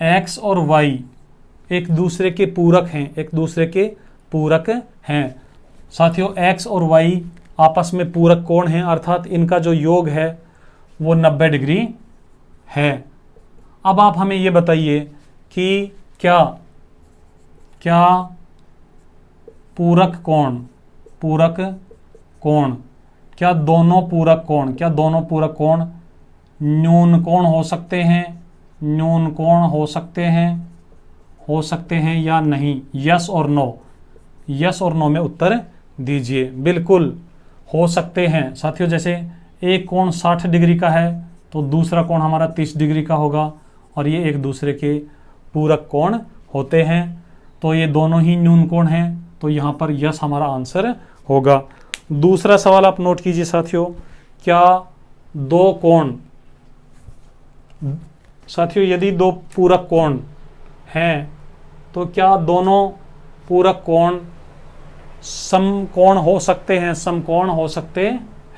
x और y एक दूसरे के पूरक हैं, साथियों x और y आपस में पूरक कोण हैं, अर्थात इनका जो योग है वो 90 डिग्री है। अब आप हमें ये बताइए कि क्या पूरक कोण क्या दोनों पूरक कोण न्यून कोण हो सकते हैं या नहीं? यस और नो में उत्तर दीजिए। बिल्कुल हो सकते हैं साथियों। जैसे एक कोण 60 डिग्री का है तो दूसरा कोण हमारा 30 डिग्री का होगा और ये एक दूसरे के पूरक कोण होते हैं, तो ये दोनों ही न्यून कोण हैं, तो यहाँ पर यस हमारा आंसर होगा। दूसरा सवाल आप नोट कीजिए साथियों, क्या दो कोण साथियों यदि दो पूरक कोण हैं तो क्या दोनों पूरक कोण समकोण हो सकते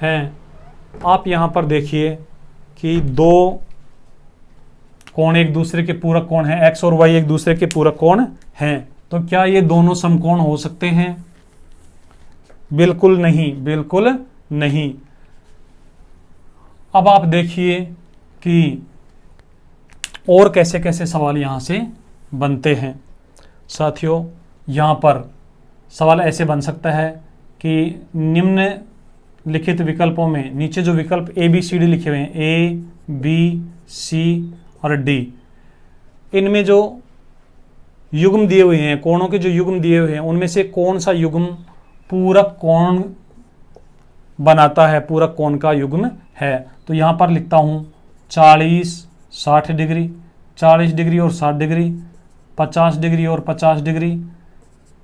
हैं? आप यहाँ पर देखिए कि दो कोण एक दूसरे के पूरक कोण हैं, x और y एक दूसरे के पूरक कोण हैं, तो क्या ये दोनों समकोण हो सकते हैं? बिल्कुल नहीं। अब आप देखिए कि और कैसे कैसे सवाल यहाँ से बनते हैं। साथियों यहाँ पर सवाल ऐसे बन सकता है कि निम्नलिखित विकल्पों में नीचे जो विकल्प ए बी सी डी लिखे हुए हैं, ए बी सी और डी, इनमें जो युग्म दिए हुए हैं, कोणों के जो युग्म दिए हुए हैं, उनमें से कौन सा युग्म पूरक कोण बनाता है, पूरक कोण का युग्म है? तो यहाँ पर लिखता हूँ 40 60 डिग्री, 40 डिग्री और 60 डिग्री, 50 डिग्री और 50 डिग्री,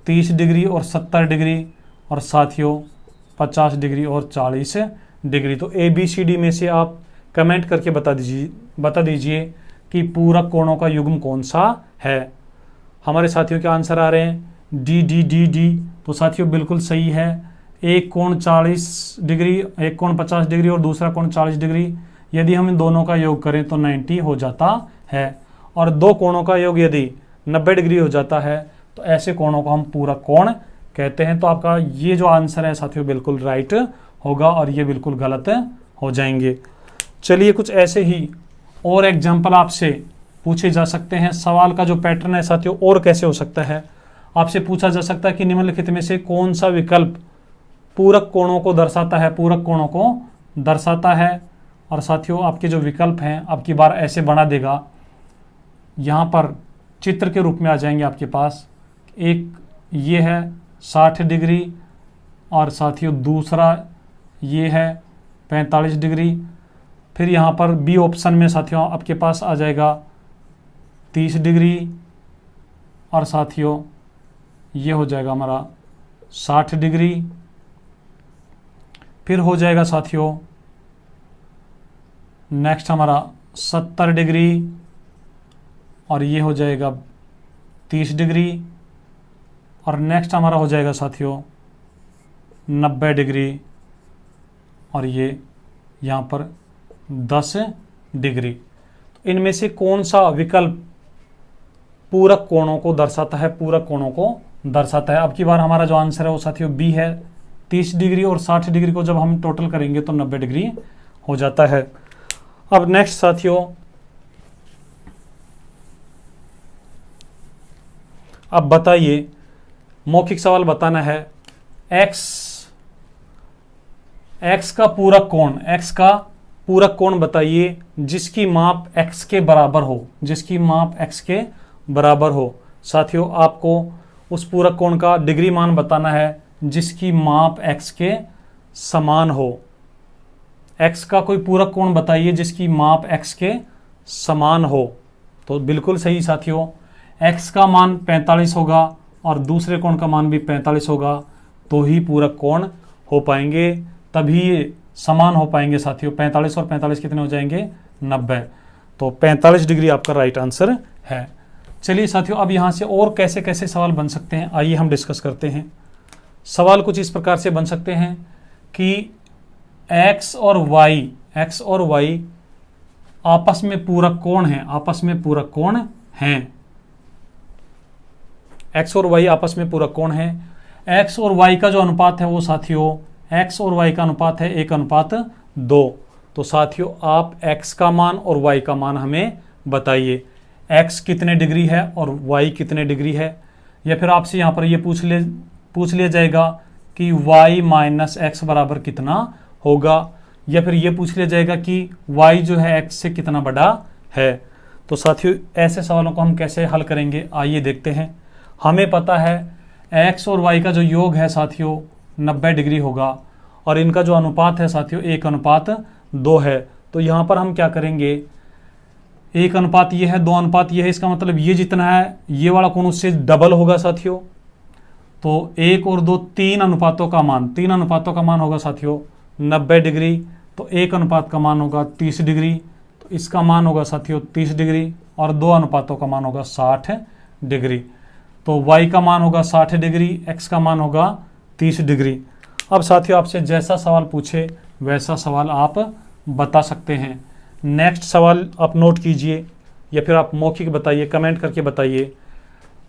30 डिग्री और 70 डिग्री, और साथियों 50 डिग्री और 40 डिग्री। तो ए बी सी डी में से आप कमेंट करके बता दीजिए कि पूरक कोणों का युग्म कौन सा है। हमारे साथियों के आंसर आ रहे हैं डी। तो साथियों बिल्कुल सही है। एक कोण 40 डिग्री, एक कोण 50 डिग्री और दूसरा कोण 40 डिग्री, यदि हम इन दोनों का योग करें तो 90 हो जाता है, और दो कोणों का योग यदि 90 डिग्री हो जाता है तो ऐसे कोणों को हम पूरक कोण कहते हैं। तो आपका ये जो आंसर है साथियों बिल्कुल राइट होगा और ये बिल्कुल गलत हो जाएंगे। चलिए कुछ ऐसे ही और एग्जाम्पल आपसे पूछे जा सकते हैं। सवाल का जो पैटर्न है साथियों और कैसे हो सकता है, आपसे पूछा जा सकता है कि निम्नलिखित में से कौन सा विकल्प पूरक कोणों को दर्शाता है। और साथियों आपके जो विकल्प हैं अब की बार ऐसे बना देगा, यहाँ पर चित्र के रूप में आ जाएंगे आपके पास। एक ये है 60 डिग्री और साथियों दूसरा ये है 45 डिग्री। फिर यहाँ पर बी ऑप्शन में साथियों आपके पास आ जाएगा 30 डिग्री और साथियों ये हो जाएगा हमारा 60 डिग्री। फिर हो जाएगा साथियों नेक्स्ट हमारा 70 डिग्री और ये हो जाएगा 30 डिग्री, और नेक्स्ट हमारा हो जाएगा साथियों 90 डिग्री और ये यहाँ पर 10 डिग्री। तो इनमें से कौन सा विकल्प पूरक कोणों को दर्शाता है? अब की बार हमारा जो आंसर है वो साथियों बी है। 30 डिग्री और 60 डिग्री को जब हम टोटल करेंगे तो 90 डिग्री हो जाता है। अब नेक्स्ट साथियों अब बताइए, मौखिक सवाल बताना है, x का पूरक कोण, x का पूरक कोण बताइए जिसकी माप x के बराबर हो, जिसकी माप x के बराबर हो। साथियों, आपको उस पूरक कोण का डिग्री मान बताना है जिसकी माप x के समान हो। x का कोई पूरक कोण बताइए जिसकी माप x के समान हो। तो बिल्कुल सही साथियों, x का मान 45 होगा और दूसरे कोण का मान भी 45 होगा, तो ही पूरक कोण हो पाएंगे, तभी ये समान हो पाएंगे साथियों। 45 और 45 कितने हो जाएंगे? 90। तो 45 डिग्री आपका राइट आंसर है। चलिए साथियों, अब यहाँ से और कैसे कैसे सवाल बन सकते हैं, आइए हम डिस्कस करते हैं। सवाल कुछ इस प्रकार से बन सकते हैं कि x और y आपस में पूरक कोण हैं, आपस में पूरक कोण हैं। x और y आपस में पूरक कोण हैं। x और y का जो अनुपात है वो साथियों, x और y का अनुपात है 1:2। तो साथियों, आप x का मान और y का मान हमें बताइए, x कितने डिग्री है और y कितने डिग्री है। या फिर आपसे यहाँ पर ये पूछ लिया जाएगा कि y माइनस x बराबर कितना होगा, या फिर ये पूछ लिया जाएगा कि y जो है x से कितना बड़ा है। तो साथियों, ऐसे सवालों को हम कैसे हल करेंगे, आइए देखते हैं। हमें पता है x और y का जो योग है साथियों 90 डिग्री होगा, और इनका जो अनुपात है साथियों 1:2 है। तो यहाँ पर हम क्या करेंगे, 1 अनुपात ये है, 2 अनुपात ये है, इसका मतलब ये जितना है ये वाला कोण उससे डबल होगा साथियों। तो 1 और 2 3 अनुपातों का मान होगा साथियों 90 डिग्री। तो 1 अनुपात का मान होगा 30 डिग्री, तो इसका मान होगा साथियों 30 डिग्री, और 2 अनुपातों का मान होगा 60 डिग्री। तो y का मान होगा 60 डिग्री, x का मान होगा 30 डिग्री। अब साथियों, आपसे जैसा सवाल पूछे वैसा सवाल आप बता सकते हैं। नेक्स्ट सवाल आप नोट कीजिए, या फिर आप मौखिक बताइए, कमेंट करके बताइए।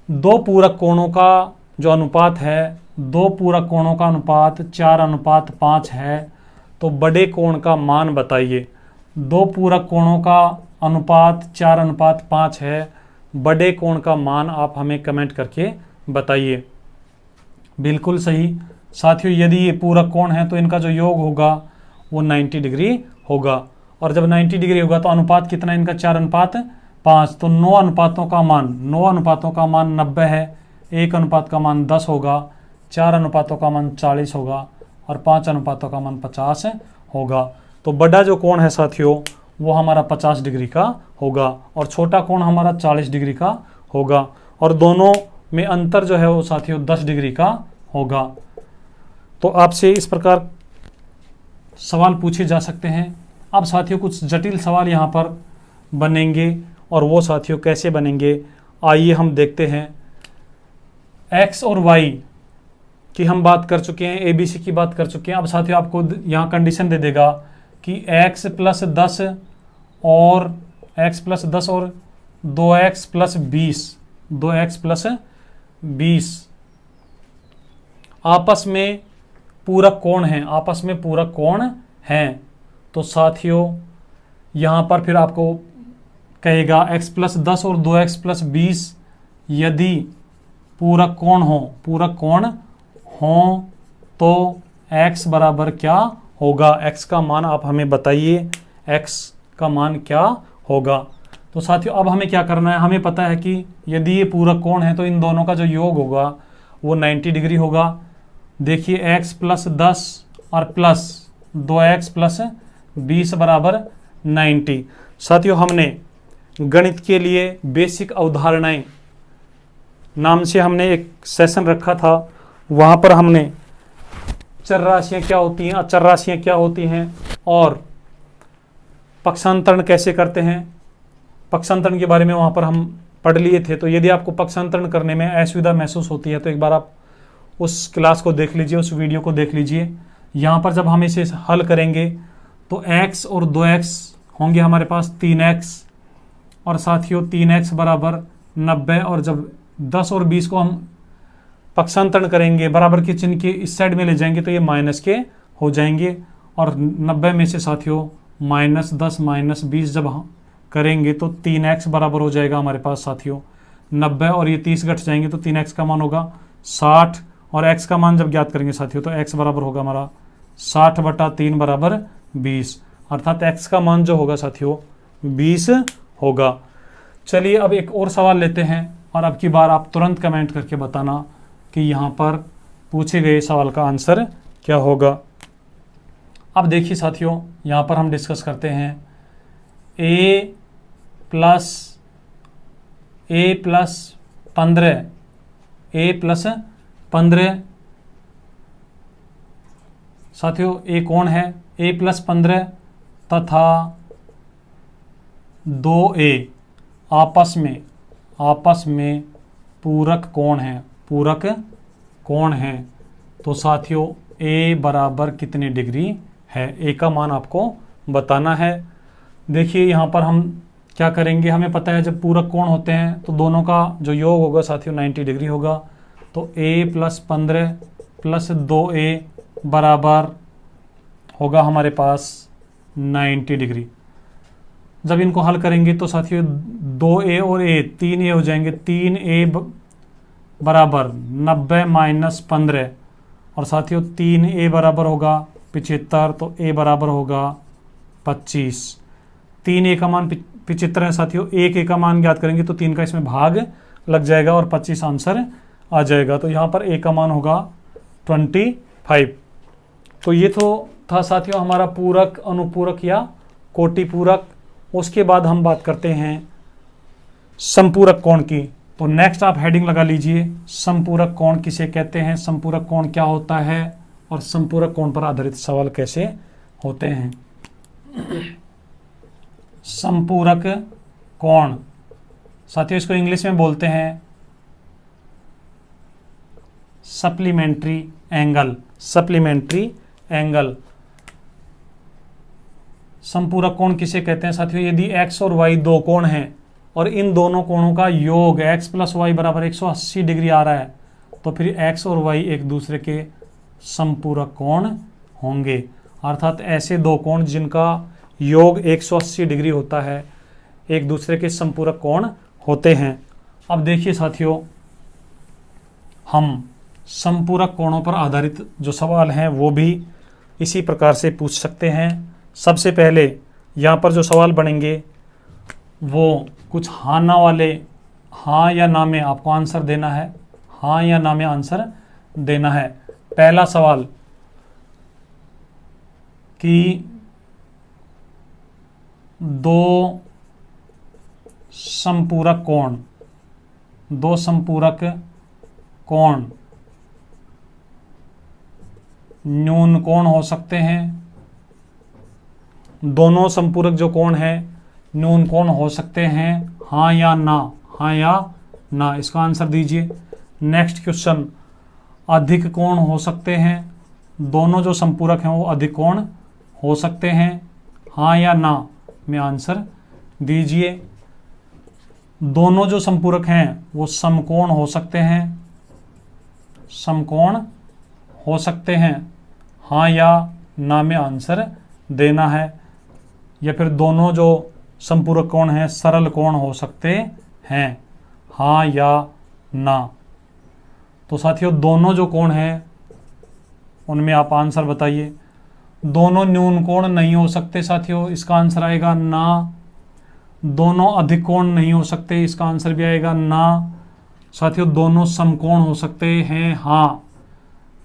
दो पूरक कोणों का जो अनुपात है, दो पूरक कोणों का अनुपात 4:5 है, तो बड़े कोण का मान बताइए। दो पूरक कोणों का अनुपात 4:5 है, बड़े कोण का मान आप हमें कमेंट करके बताइए। बिल्कुल सही साथियों, यदि ये पूरक कोण है तो इनका जो योग होगा वो 90 डिग्री होगा, और जब 90 डिग्री होगा तो अनुपात कितना इनका 4:5, तो 9 अनुपातों का मान 90 है, 1 अनुपात का मान 10 होगा, 4 अनुपातों का मान 40 होगा, और 5 अनुपातों का मान 50 होगा। तो बड़ा जो कोण है साथियों वो हमारा 50 डिग्री का होगा, और छोटा कोण हमारा 40 डिग्री का होगा, और दोनों में अंतर जो है वो साथियों 10 डिग्री का होगा। तो आपसे इस प्रकार सवाल पूछे जा सकते हैं। अब साथियों, कुछ जटिल सवाल यहाँ पर बनेंगे, और वो साथियों कैसे बनेंगे, आइए हम देखते हैं। x और y की हम बात कर चुके हैं, ABC की बात कर चुके हैं। अब साथियों, आपको यहाँ कंडीशन दे देगा कि x + 10 और 2x + 20 आपस में पूरक कोण हैं। तो साथियों, यहाँ पर फिर आपको कहेगा x + 10 और 2x + 20 यदि पूरक कोण हो तो x बराबर क्या होगा। x का मान आप हमें बताइए, x का मान क्या होगा। तो साथियों, अब हमें क्या करना है, हमें पता है कि यदि ये पूरक कोण है तो इन दोनों का जो योग होगा वो 90 डिग्री होगा। देखिए, x + 10 और प्लस 2x + 20 बराबर 90। साथियों, हमने गणित के लिए बेसिक अवधारणाएं नाम से हमने एक सेशन रखा था, वहाँ पर हमने चर राशियाँ क्या होती हैं, अचर राशियाँ क्या होती हैं, और पक्षांतरण कैसे करते हैं, पक्षांतरण के बारे में वहाँ पर हम पढ़ लिए थे। तो यदि आपको पक्षांतरण करने में असुविधा महसूस होती है तो एक बार आप उस क्लास को देख लीजिए, उस वीडियो को देख लीजिए। यहाँ पर जब हम इसे हल करेंगे तो x और 2x होंगे हमारे पास 3x, और साथियों 3x बराबर 90, और जब 10 और 20 को हम पक्षांतरण करेंगे, बराबर के चिन्ह के इस साइड में ले जाएंगे तो ये माइनस के हो जाएंगे, और 90 में से साथियों -10 -20 जब हम करेंगे तो 3x बराबर हो जाएगा हमारे पास साथियों 90 और ये 30 घट जाएंगे तो 3x का मान होगा 60, और x का मान जब ज्ञात करेंगे साथियों तो x बराबर होगा हमारा 60/3 बराबर 20, अर्थात x का मान जो होगा साथियों 20 होगा। चलिए अब एक और सवाल लेते हैं, और अब की बार आप तुरंत कमेंट करके बताना कि यहाँ पर पूछे गए सवाल का आंसर क्या होगा। अब देखिए साथियों, यहाँ पर हम डिस्कस करते हैं a प्लस 15 साथियों a कौन है, a+15 तथा 2a आपस में पूरक कोण है, तो साथियों a बराबर कितने डिग्री है, a का मान आपको बताना है। देखिए यहाँ पर हम क्या करेंगे, हमें पता है जब पूरक कोण होते हैं तो दोनों का जो योग होगा साथियों 90 डिग्री होगा, तो a+15 प्लस 2a बराबर होगा हमारे पास 90 डिग्री। जब इनको हल करेंगे तो साथियों 2a और a 3a हो जाएंगे, 3a बराबर 90 - 15, और साथियों 3a बराबर होगा 75, तो a बराबर होगा 25। 3a का मान 75 है साथियों, 1a का मान ज्ञात करेंगे तो 3 का इसमें भाग लग जाएगा और 25 आंसर आ जाएगा। तो यहाँ पर a का मान होगा 25। तो ये तो था साथियों हमारा पूरक, अनुपूरक या कोटि पूरक। उसके बाद हम बात करते हैं समपूरक कोण की। तो नेक्स्ट आप हेडिंग लगा लीजिए, समपूरक कोण किसे कहते हैं, समपूरक कोण क्या होता है, और समपूरक कोण पर आधारित सवाल कैसे होते हैं। समपूरक कोण साथियों इसको इंग्लिश में बोलते हैं सप्लीमेंट्री एंगल। समपूरक कोण किसे कहते हैं साथियों, यदि x और y दो कोण हैं और इन दोनों कोणों का योग x + y बराबर 180 डिग्री आ रहा है, तो फिर x और y एक दूसरे के समपूरक कोण होंगे। अर्थात ऐसे दो कोण जिनका योग 180 डिग्री होता है एक दूसरे के समपूरक कोण होते हैं। अब देखिए साथियों, हम समपूरक कोणों पर आधारित जो सवाल हैं वो भी इसी प्रकार से पूछ सकते हैं। सबसे पहले यहाँ पर जो सवाल बनेंगे वो कुछ हाँ ना वाले, हाँ या ना में आपको आंसर देना है, हाँ या ना में आंसर देना है। पहला सवाल कि दो समपूरक कोण न्यून कोण हो सकते हैं, दोनों समपूरक जो कोण है न्यून कोण हो सकते हैं, हाँ या ना, इसका आंसर दीजिए। नेक्स्ट क्वेश्चन, अधिक कोण हो सकते हैं, दोनों जो समपूरक हैं वो अधिक कोण हो सकते हैं, हाँ या ना में आंसर दीजिए। दोनों जो समपूरक हैं वो समकोण हो सकते हैं, हाँ या ना में आंसर देना है। या फिर दोनों जो समपूरक कोण हैं सरल कोण हो सकते हैं, हाँ या ना। तो साथियों दोनों जो कोण हैं उनमें आप आंसर बताइए। दोनों न्यून कोण नहीं हो सकते साथियों, इसका आंसर आएगा ना। दोनों अधिक कोण नहीं हो सकते, इसका आंसर भी आएगा ना। साथियों दोनों समकोण हो सकते हैं, हाँ।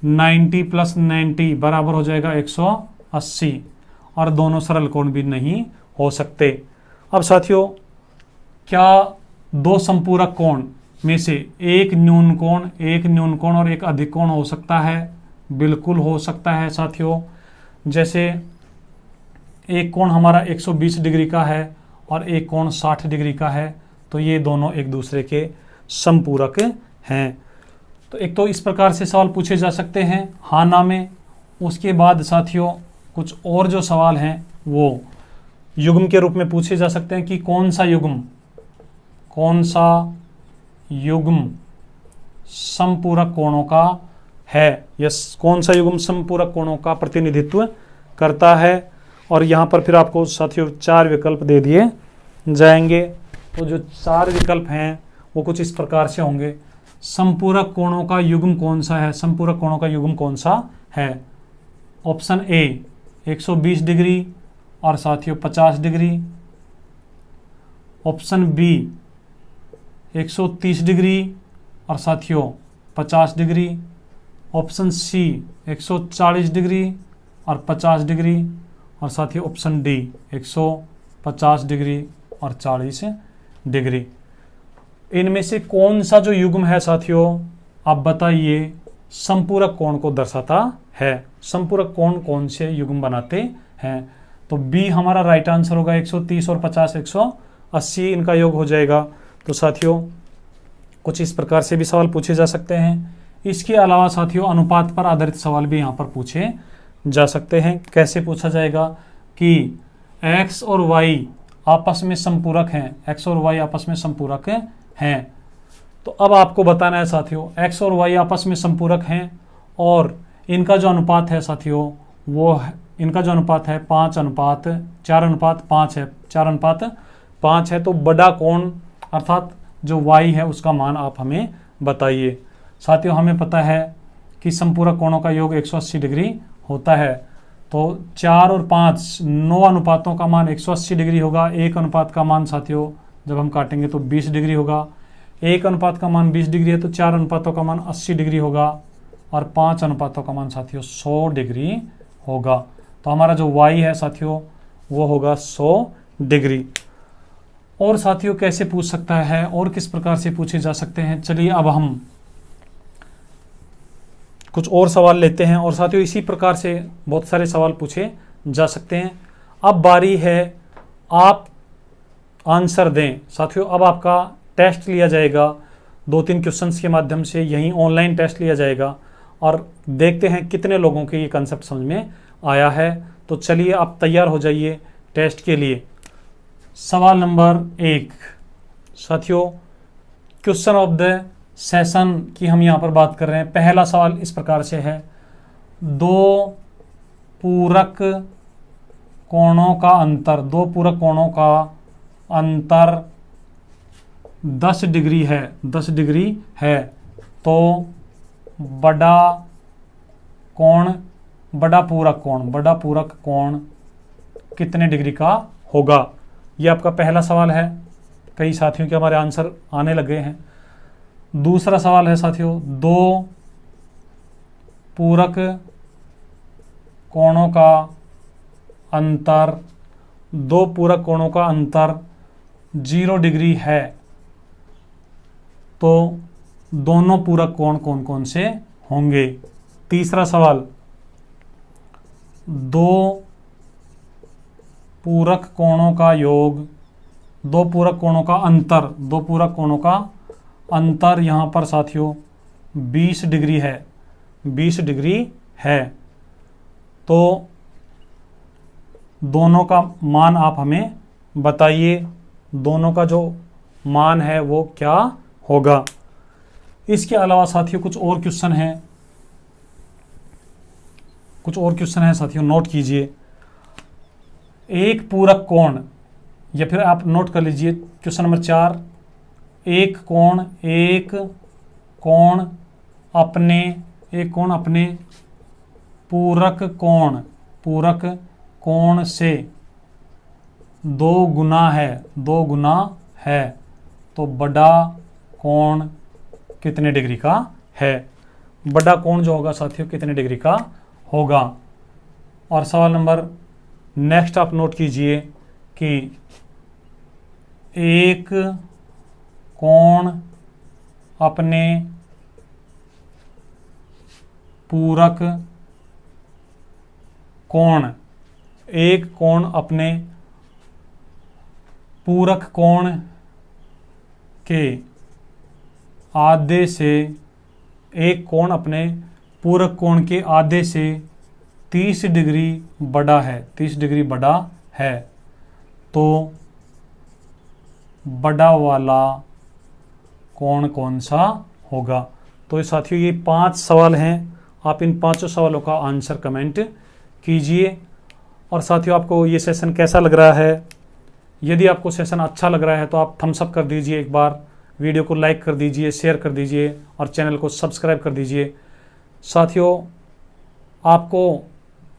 90 + 90 बराबर हो जाएगा 180, और दोनों सरल कोण भी नहीं हो सकते। अब साथियों क्या दो समपूरक कोण में से एक न्यून कोण और एक अधिक कोण हो सकता है? बिल्कुल हो सकता है साथियों। जैसे एक कोण हमारा 120 डिग्री का है और एक कोण 60 डिग्री का है, तो ये दोनों एक दूसरे के समपूरक हैं। तो एक तो इस प्रकार से सवाल पूछे जा सकते हैं हाँ ना में। उसके बाद साथियों कुछ और जो सवाल हैं वो युग्म के रूप में पूछे जा सकते हैं कि कौन सा युग्म समपूरक कोणों का है, या कौन सा युग्म समपूरक कोणों का प्रतिनिधित्व करता है। और यहाँ पर फिर आपको साथियों 4 विकल्प दे दिए जाएंगे। तो जो 4 विकल्प हैं वो कुछ इस प्रकार से होंगे। संपूरक कोणों का युग्म कौन सा है? संपूरक कोणों का युग्म कौन सा है? ऑप्शन ए 120 डिग्री और साथियों 50 डिग्री। ऑप्शन बी 130 डिग्री और साथियों 50 डिग्री। ऑप्शन सी 140 डिग्री और 50 डिग्री और साथियों ऑप्शन डी 150 डिग्री और 40 डिग्री। इनमें से कौन सा जो युग्म है साथियों, आप बताइए, संपूरक कोण को दर्शाता है? संपूरक कोण कौन से युग्म बनाते हैं? तो बी हमारा राइट आंसर होगा। 130 और 50 180 इनका योग हो जाएगा। तो साथियों कुछ इस प्रकार से भी सवाल पूछे जा सकते हैं। इसके अलावा साथियों अनुपात पर आधारित सवाल भी यहाँ पर पूछे जा सकते हैं। कैसे पूछा जाएगा कि x और y आपस में संपूरक हैं, x और y आपस में संपूरक हैं। तो अब आपको बताना है साथियों, x और y आपस में संपूरक हैं और इनका जो अनुपात है साथियों वो इनका जो अनुपात है 5:4:5 है। 4:5 है। तो बड़ा कोण अर्थात जो y है उसका मान आप हमें बताइए। साथियों हमें पता है कि संपूरक कोणों का योग 180 डिग्री होता है। तो 4 और 5 9 अनुपातों का मान 180 डिग्री होगा। एक अनुपात का मान साथियों जब हम काटेंगे तो 20 डिग्री होगा। एक अनुपात का मान 20 डिग्री है तो 4 अनुपातों का मान 80 डिग्री होगा और 5 अनुपातों का मान साथियों 100 डिग्री होगा। तो हमारा जो y है साथियों वो होगा 100 डिग्री। और साथियों कैसे पूछ सकता है और किस प्रकार से पूछे जा सकते हैं, चलिए अब हम कुछ और सवाल लेते हैं। और साथियों इसी प्रकार से बहुत सारे सवाल पूछे जा सकते हैं। अब बारी है आप आंसर दें। साथियों अब आपका टेस्ट लिया जाएगा 2-3 क्वेश्चंस के माध्यम से, यहीं ऑनलाइन टेस्ट लिया जाएगा और देखते हैं कितने लोगों के ये कंसेप्ट समझ में आया है। तो चलिए आप तैयार हो जाइए टेस्ट के लिए। सवाल नंबर 1 साथियों क्वेश्चन ऑफ द सेशन की हम यहाँ पर बात कर रहे हैं। पहला सवाल इस प्रकार से है, दो पूरक कोणों का अंतर 10 डिग्री है। 10 डिग्री है तो बड़ा पूरक कोण कितने डिग्री का होगा? यह आपका पहला सवाल है। कई साथियों के हमारे आंसर आने लगे हैं। दूसरा सवाल है साथियों, दो पूरक कोणों का अंतर 0 डिग्री है तो दोनों पूरक कोण कौन कौन से होंगे? तीसरा सवाल, दो पूरक कोणों का अंतर यहाँ पर साथियों 20 डिग्री है। 20 डिग्री है तो दोनों का मान आप हमें बताइए। दोनों का जो मान है वो क्या होगा? इसके अलावा साथियों कुछ और क्वेश्चन हैं साथियों, नोट कीजिए। एक पूरक कोण, या फिर आप नोट कर लीजिए क्वेश्चन नंबर 4, एक कोण अपने पूरक कोण से 2 गुना है तो बड़ा कोण कितने डिग्री का है? बड़ा कोण जो होगा साथियों कितने डिग्री का होगा? और सवाल नंबर नेक्स्ट आप नोट कीजिए कि एक कोण अपने पूरक कोण के आधे से 30 डिग्री बड़ा है तो बड़ा वाला कोण कौन सा होगा? तो साथियों ये 5 सवाल हैं। आप इन 5 सवालों का आंसर कमेंट कीजिए। और साथियों आपको ये सेशन कैसा लग रहा है? यदि आपको सेशन अच्छा लग रहा है तो आप थम्स अप कर दीजिए एक बार वीडियो को लाइक कर दीजिए, शेयर कर दीजिए और चैनल को सब्सक्राइब कर दीजिए। साथियों, आपको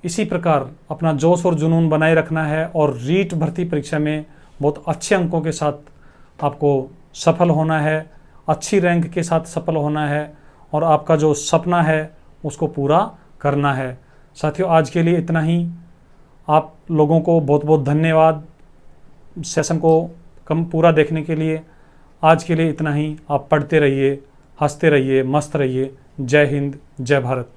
इसी प्रकार अपना जोश और जुनून बनाए रखना है और रीट भर्ती परीक्षा में बहुत अच्छे अंकों के साथ आपको सफल होना है, अच्छी रैंक के साथ सफल होना है और आपका जो सपना है उसको पूरा करना है। साथियों, आज के लिए इतना ही। आप लोगों को बहुत बहुत धन्यवाद सेशन को पूरा देखने के लिए। आज के लिए इतना ही। आप पढ़ते रहिए, हंसते रहिए, मस्त रहिए। जय हिंद, जय भारत।